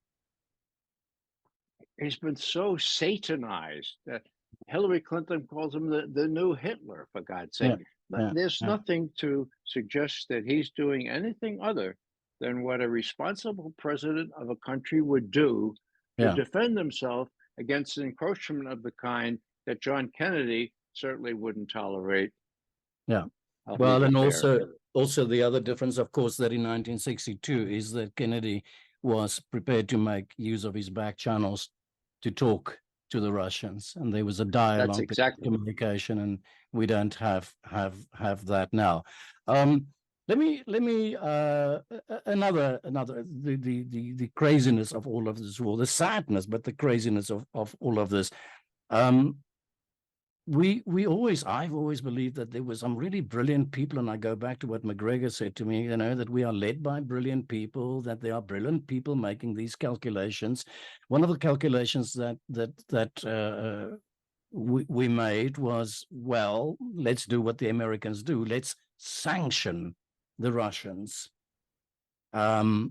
satanized that Hillary Clinton calls him the new Hitler, for God's sake. There's nothing to suggest that he's doing anything other than what a responsible president of a country would do to defend himself against an encroachment of the kind that John Kennedy certainly wouldn't tolerate. Yeah. Well, and also the other difference, of course, that in 1962 is that Kennedy was prepared to make use of his back channels to talk to the Russians, and there was a dialogue, communication, and we don't have that now. Let me another the craziness of all of this war, the sadness, but the craziness of all of this. I've always believed that there were some really brilliant people, and I go back to what McGregor said to me, that we are led by brilliant people, that there are brilliant people making these calculations. One of the calculations that we made was, well, let's do what the Americans do. Let's sanction the Russians. How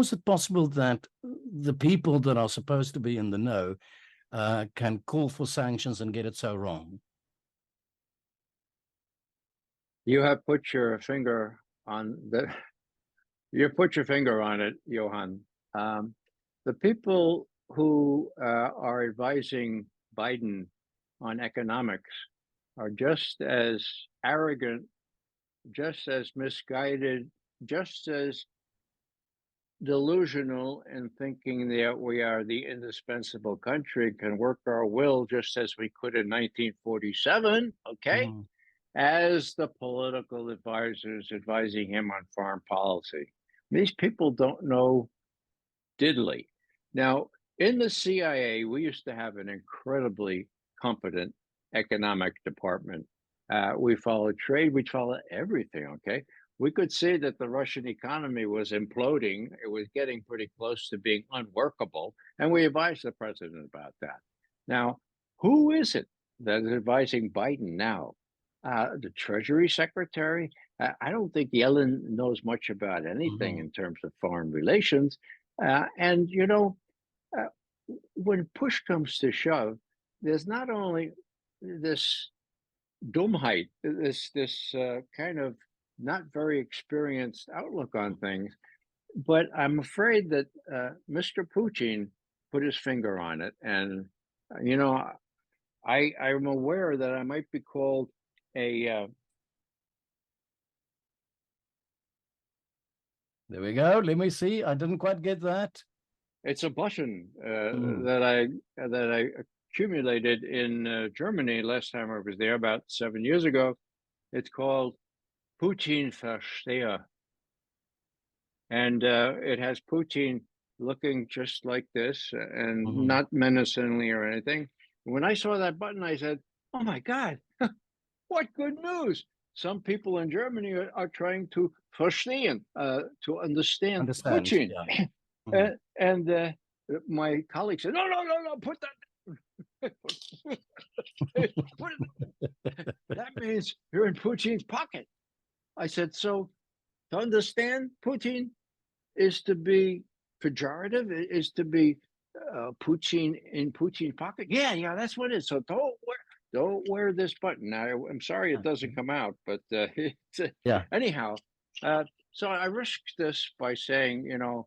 is it possible that the people that are supposed to be in the know can call for sanctions and get it so wrong? You have put your finger on it, Johan. The people who are advising Biden on economics are just as arrogant, just as misguided, just as delusional in thinking that we are the indispensable country, can work our will just as we could in 1947, okay? As the political advisors advising him on foreign policy. These people don't know diddly. Now, in the CIA, we used to have an incredibly competent economic department. We followed trade, we followed everything, okay? We could see that the Russian economy was imploding. It was getting pretty close to being unworkable. And we advised the president about that. Now, who is it that is advising Biden now? The Treasury Secretary? I don't think Yellen knows much about anything in terms of foreign relations. And, you know, when push comes to shove, there's not only this dumbheit, this kind of not very experienced outlook on things, but I'm afraid that Mr. Putin put his finger on it. And, you know, I'm aware that I might be called a... There we go. Let me see. I didn't quite get that. It's a button that I accumulated in Germany last time I was there, about 7 years ago. It's called Putin Versteher. And it has Putin looking just like this and not menacingly or anything. When I saw that button, I said, oh my God, what good news. Some people in Germany are trying to verstehen, to understand Putin. Yeah. And my colleague said, no, put that. That means you're in Putin's pocket. I said, so to understand Putin is to be pejorative, is to be Putin in Putin's pocket. Yeah, that's what it is. So don't wear this button. Now, I'm sorry it doesn't come out, but yeah. Anyhow, so I risked this by saying, you know,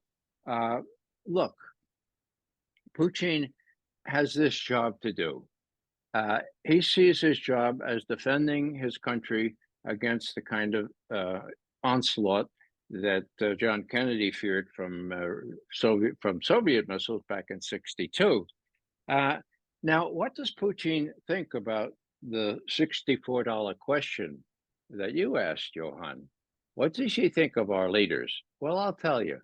look, Putin has this job to do. He sees his job as defending his country against the kind of onslaught that John Kennedy feared from Soviet missiles back in '62. Now, what does Putin think about the $64 question that you asked, Johan? What does he think of our leaders? Well, I'll tell you,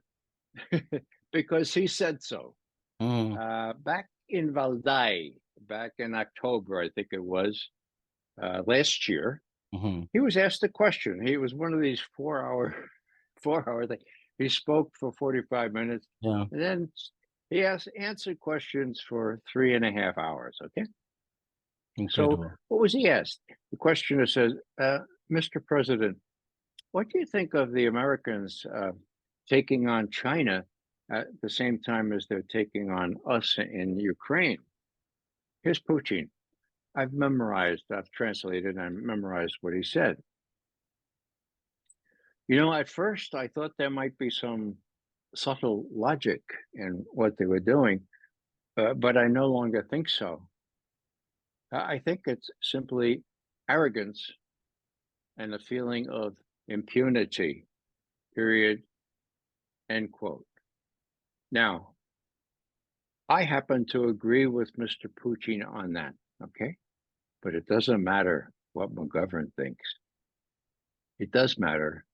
because he said so. Back in Valdai, back in October, I think it was, last year, he was asked a question. He was one of these 4 hour things. He spoke for 45 minutes. Yeah. And then he answered questions for 3.5 hours. Okay. Incredible. So what was he asked? The questioner says, Mr. President, what do you think of the Americans taking on China at the same time as they're taking on us in Ukraine? Here's Putin. I've translated and memorized what he said. You know, at first I thought there might be some subtle logic in what they were doing, but I no longer think so. I think it's simply arrogance and a feeling of impunity, period, end quote. Now, I happen to agree with Mr. Putin on that, okay? But it doesn't matter what McGovern thinks. It does matter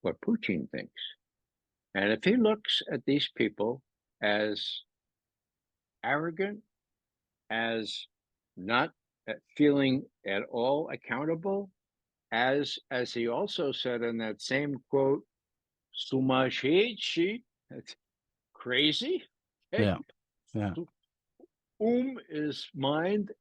what Putin thinks. And if he looks at these people as arrogant, as not feeling at all accountable, as he also said in that same quote, sumashedshi, that's crazy. Yeah. Is mind,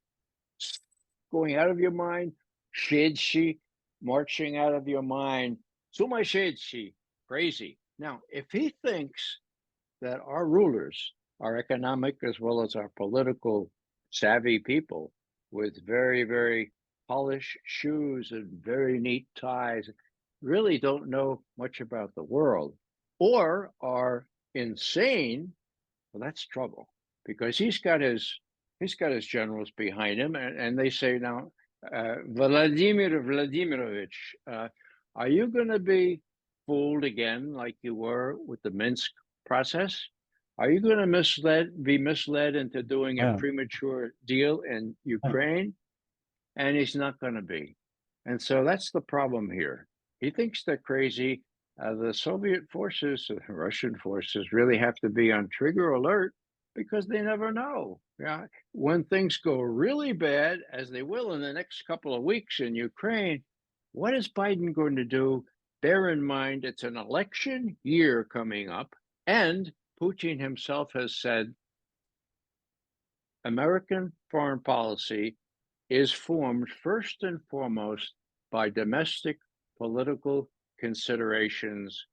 going out of your mind, shedshi, marching out of your mind, sumashedshi, crazy. Now, if he thinks that our rulers are economic as well as our political savvy people with very, very polished shoes and very neat ties, really don't know much about the world, or are insane, well, that's trouble, because he's got his generals behind him, and they say now, Vladimir Vladimirovich, are you going to be fooled again like you were with the Minsk process? Are you going to be misled into doing a Yeah. premature deal in Ukraine? And he's not going to be. And so that's the problem here. He thinks they're crazy. The Soviet forces, the Russian forces, really have to be on trigger alert because they never know. Yeah, when things go really bad, as they will in the next couple of weeks in Ukraine, what is Biden going to do? Bear in mind, it's an election year coming up, and Putin himself has said American foreign policy is formed first and foremost by domestic political considerations,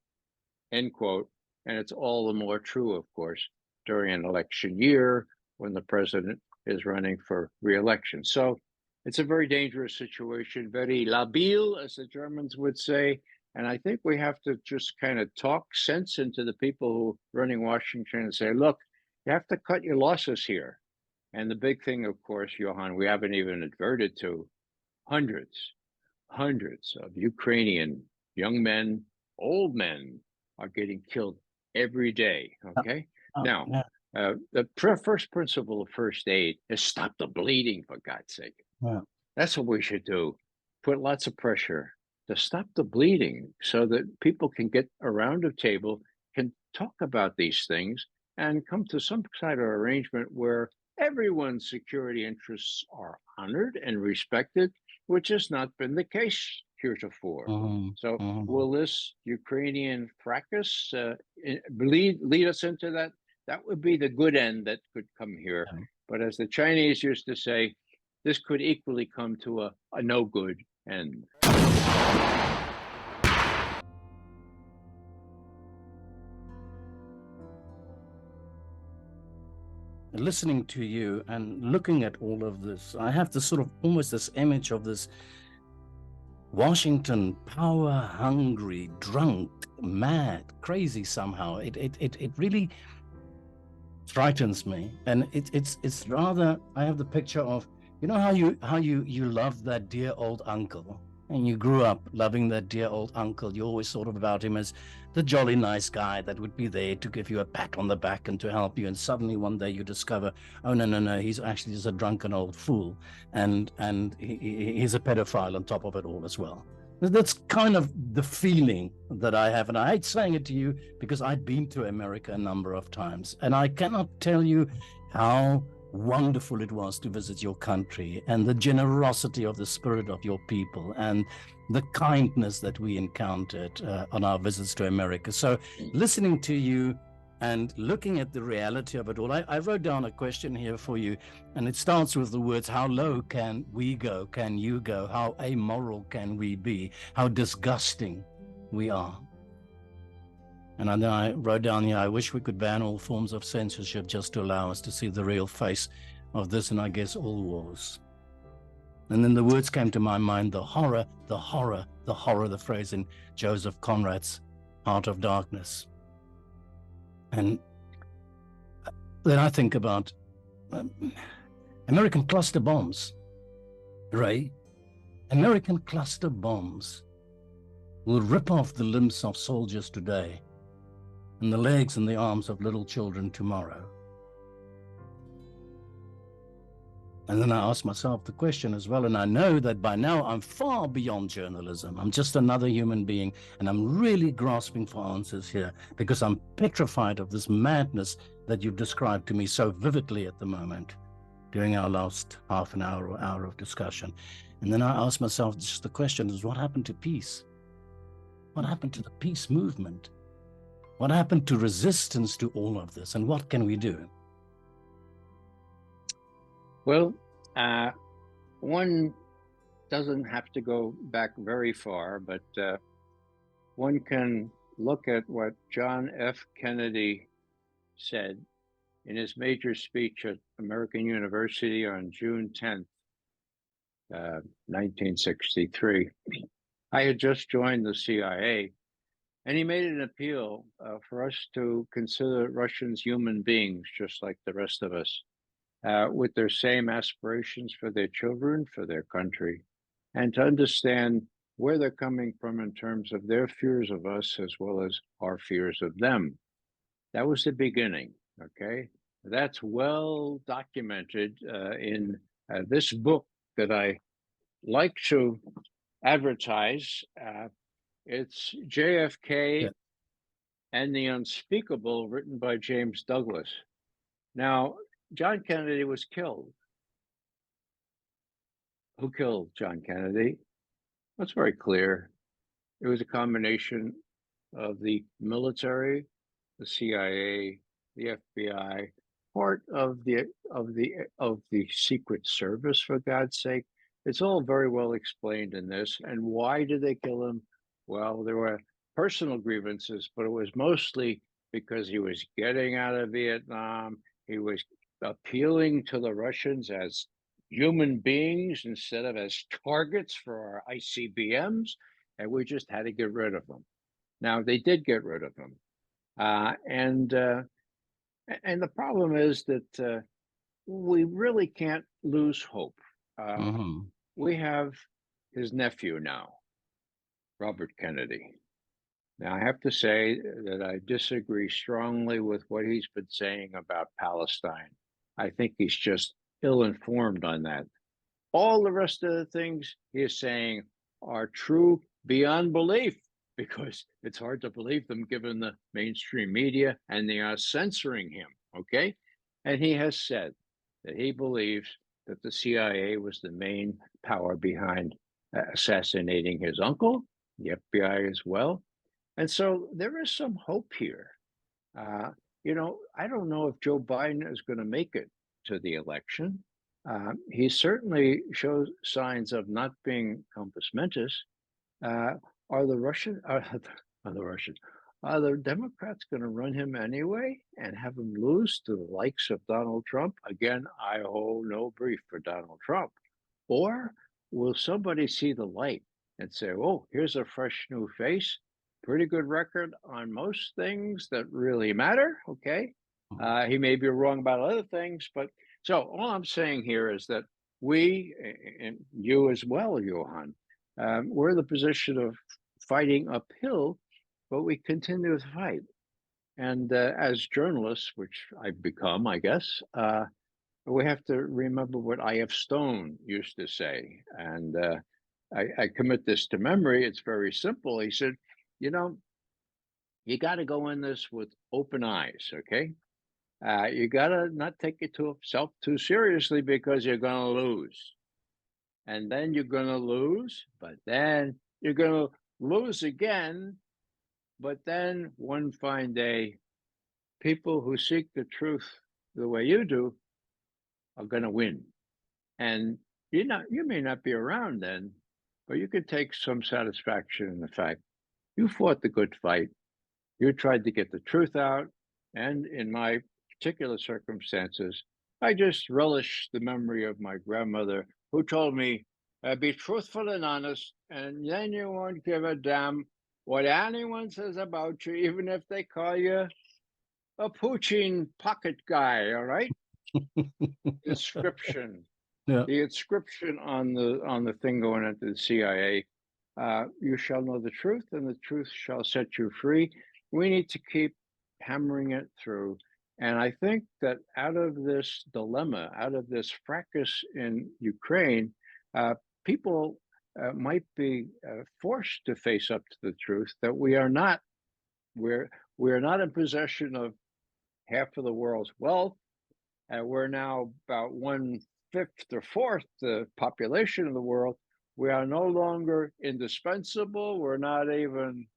end quote. And it's all the more true, of course, during an election year when the president is running for re-election. So it's a very dangerous situation, very labil, as the Germans would say. And I think we have to just kind of talk sense into the people who are running Washington and say, look, you have to cut your losses here. And the big thing, of course, Johan, we haven't even adverted to hundreds of Ukrainian young men, old men are getting killed every day. Okay. Now, the first principle of first aid is stop the bleeding, for God's sake. Yeah. That's what we should do. Put lots of pressure to stop the bleeding so that people can get around a table, can talk about these things, and come to some kind of arrangement where everyone's security interests are honored and respected, which has not been the case heretofore. So will this Ukrainian fracas lead us into that? That would be the good end that could come here. But as the Chinese used to say, this could equally come to a no good end. Listening to you and looking at all of this, I have this sort of almost this image of this Washington power hungry, drunk, mad, crazy somehow. It really frightens me. And it's rather, I have the picture of, you know how you love that dear old uncle, and you grew up loving that dear old uncle. You always thought about him as the jolly nice guy that would be there to give you a pat on the back and to help you. And suddenly one day you discover, oh, no, he's actually just a drunken old fool. And he's a pedophile on top of it all as well. That's kind of the feeling that I have. And I hate saying it to you because I've been to America a number of times. And I cannot tell you how wonderful it was to visit your country, and the generosity of the spirit of your people, and the kindness that we encountered on our visits to America. So listening to you and looking at the reality of it all, I wrote down a question here for you, and it starts with the words, how low can we go? Can you go? How amoral can we be? How disgusting we are. And then I wrote down here, I wish we could ban all forms of censorship just to allow us to see the real face of this, and I guess all wars. And then the words came to my mind, the horror, the phrase in Joseph Conrad's Heart of Darkness. And then I think about American cluster bombs. Ray, American cluster bombs will rip off the limbs of soldiers today and the legs and the arms of little children tomorrow. And then I ask myself the question as well, and I know that by now I'm far beyond journalism. I'm just another human being, and I'm really grasping for answers here because I'm petrified of this madness that you've described to me so vividly at the moment during our last half an hour or hour of discussion. And then I ask myself just the question is, what happened to peace? What happened to the peace movement? What happened to resistance to all of this, and what can we do? Well, one doesn't have to go back very far, but one can look at what John F. Kennedy said in his major speech at American University on June 10th, 1963. I had just joined the CIA, and he made an appeal for us to consider Russians human beings, just like the rest of us, with their same aspirations for their children, for their country, and to understand where they're coming from in terms of their fears of us as well as our fears of them. That was the beginning, okay? That's well documented in this book that I like to advertise. It's JFK Yeah. and the Unspeakable, written by James Douglas. Now, John Kennedy was killed. Who killed John Kennedy? That's very clear. It was a combination of the military, the CIA, the FBI, part of the Secret Service, for God's sake. It's all very well explained in this. And why did they kill him? Well, there were personal grievances, but it was mostly because he was getting out of Vietnam. He was appealing to the Russians as human beings instead of as targets for our ICBMs, and we just had to get rid of them. Now, they did get rid of him. And the problem is that we really can't lose hope. We have his nephew now, Robert Kennedy. Now, I have to say that I disagree strongly with what he's been saying about Palestine. I think he's just ill-informed on that. All the rest of the things he is saying are true beyond belief, because it's hard to believe them given the mainstream media, and they are censoring him, okay? And he has said that he believes that the CIA was the main power behind assassinating his uncle, the FBI as well. And so there is some hope here. You know, I don't know if Joe Biden is going to make it to the election. He certainly shows signs of not being compos mentis. Are the Democrats going to run him anyway and have him lose to the likes of Donald Trump? Again, I hold no brief for Donald Trump. Or will somebody see the light and say, oh, here's a fresh new face, pretty good record on most things that really matter, okay? He may be wrong about other things, but so all I'm saying here is that we, and you as well, Johan, we're in the position of fighting uphill, but we continue to fight. And as journalists, which I've become, I guess, we have to remember what I.F. Stone used to say. And I commit this to memory. It's very simple. He said, you know, you got to go in this with open eyes, okay? You got to not take yourself too seriously, because you're going to lose. And then you're going to lose, but then you're going to lose again. But then one fine day, people who seek the truth the way you do are going to win. And you may not be around then, but you could take some satisfaction in the fact you fought the good fight. You tried to get the truth out. And in my particular circumstances, I just relish the memory of my grandmother, who told me, be truthful and honest, and then you won't give a damn what anyone says about you, even if they call you a Putin pocket guy, all right? Inscription. Yeah. The inscription on the thing going into the CIA, you shall know the truth, and the truth shall set you free. We need to keep hammering it through. And I think that out of this dilemma, out of this fracas in Ukraine, people might be forced to face up to the truth that we are not in possession of half of the world's wealth. We're now about 1/5 or 1/4 the population of the world. We are no longer indispensable. We're not even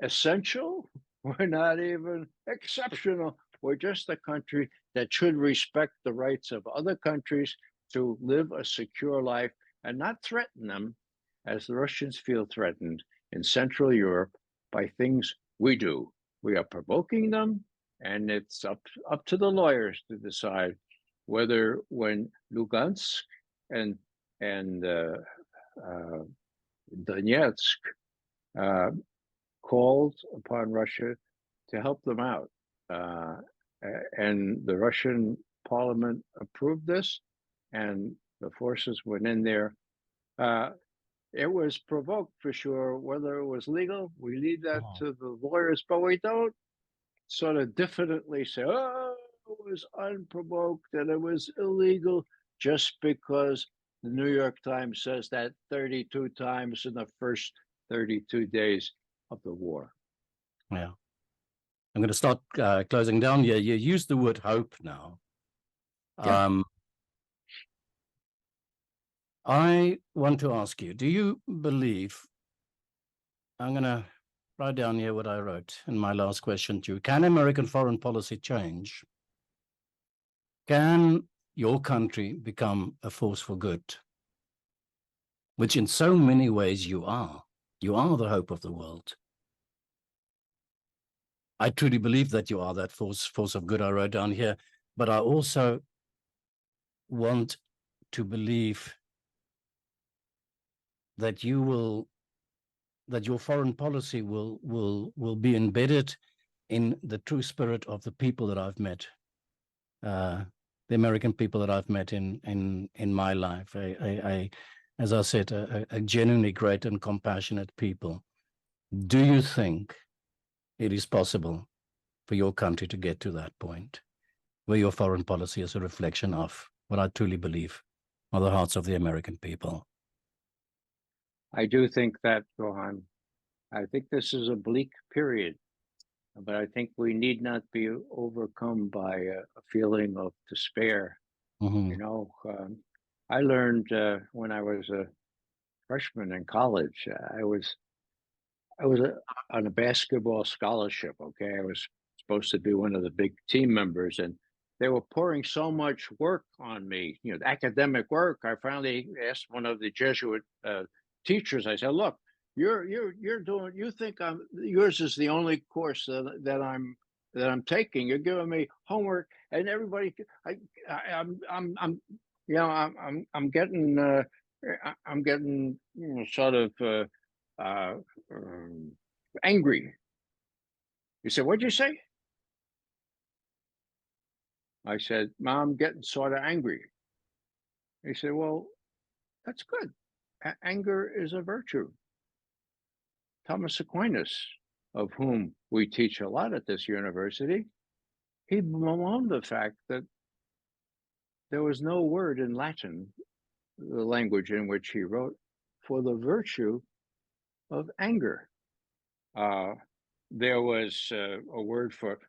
essential. We're not even exceptional. We're just a country that should respect the rights of other countries to live a secure life and not threaten them, as the Russians feel threatened in Central Europe by things we do. We are provoking them, and it's up to the lawyers to decide whether, when Lugansk and Donetsk called upon Russia to help them out, and the Russian parliament approved this, and the forces went in there. It was provoked for sure. Whether it was legal, we leave that to the lawyers, but we don't sort of diffidently say, oh, it was unprovoked and it was illegal just because the New York Times says that 32 times in the first 32 days of the war. Yeah. I'm going to start closing down here. You use the word hope now. Yeah. I want to ask you, do you believe, I'm going to write down here what I wrote in my last question to you. Can American foreign policy change? Can your country become a force for good? Which in so many ways you are. You are the hope of the world. I truly believe that you are that force of good I wrote down here, but I also want to believe that your foreign policy will be embedded in the true spirit of the people that I've met, the American people that I've met in my life. As I said, a genuinely great and compassionate people. Do you think it is possible for your country to get to that point where your foreign policy is a reflection of what I truly believe are the hearts of the American people? I do think that, Johan. I think this is a bleak period, but I think we need not be overcome by a feeling of despair. Mm-hmm. You know, I learned when I was a freshman in college, I was on a basketball scholarship. Okay, I was supposed to be one of the big team members, and they were pouring so much work on me. You know, academic work. I finally asked one of the Jesuit teachers. I said, "Look, you're doing. You think yours is the only course that I'm taking. You're giving me homework, and everybody. I'm you know, I'm getting you know, sort of angry." He said, "What'd you say?" I said, "Mom, I'm getting sort of angry." He said, "Well, that's good. Anger is a virtue." Thomas Aquinas, of whom we teach a lot at this university, he bemoaned the fact that there was no word in Latin, the language in which he wrote, for the virtue of anger. There was a word for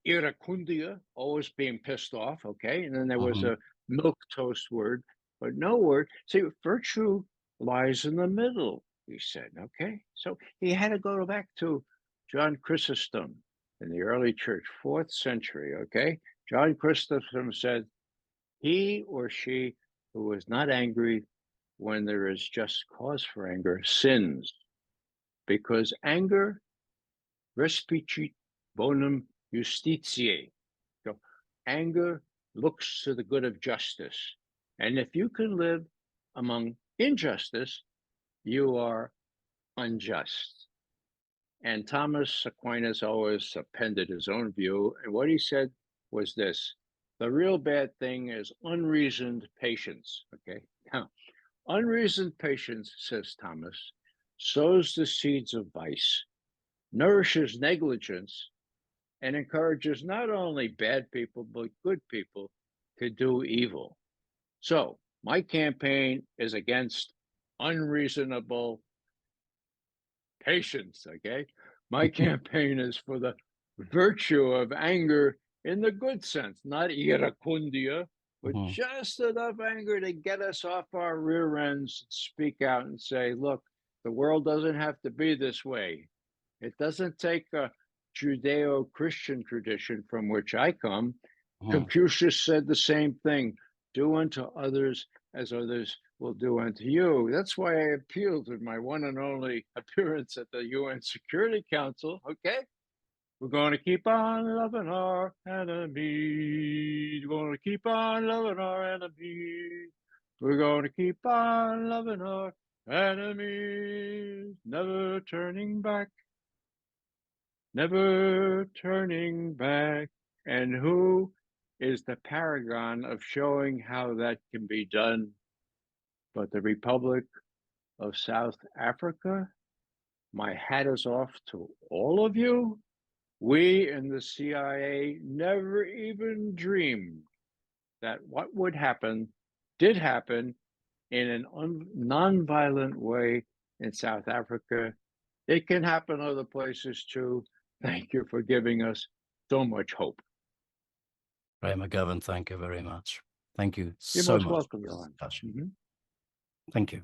iracundia, always being pissed off, okay? And then there was a milk toast word, but no word. See, virtue lies in the middle, he said, okay? So he had to go back to John Chrysostom in the early church, 4th century, okay? John Chrysostom said, he or she who is not angry when there is just cause for anger sins, because anger respicit bonum justitiae. So anger looks to the good of justice. And if you can live among injustice, you are unjust. And Thomas Aquinas always appended his own view. And what he said was this: the real bad thing is unreasoned patience. Okay. Now, unreasoned patience, says Thomas, sows the seeds of vice, nourishes negligence, and encourages not only bad people, but good people to do evil. So my campaign is against unreasonable patience, okay? My campaign is for the virtue of anger in the good sense, not iracundia, but just enough anger to get us off our rear ends, speak out and say, look, the world doesn't have to be this way. It doesn't take a Judeo-Christian tradition from which I come. Confucius said the same thing: do unto others as others will do unto you. That's why I appealed in my one and only appearance at the UN Security Council. Okay, we're going to keep on loving our enemies. We're going to keep on loving our enemies. We're going to keep on loving our enemies, never turning back. Never turning back. And who is the paragon of showing how that can be done but the Republic of South Africa? My hat is off to all of you. We in the CIA never even dreamed that what would happen did happen in a non-violent way in South Africa. It can happen other places too. Thank you for giving us so much hope. Ray McGovern, thank you very much. Thank you You're so most much welcome, for this Johan. discussion. Thank you.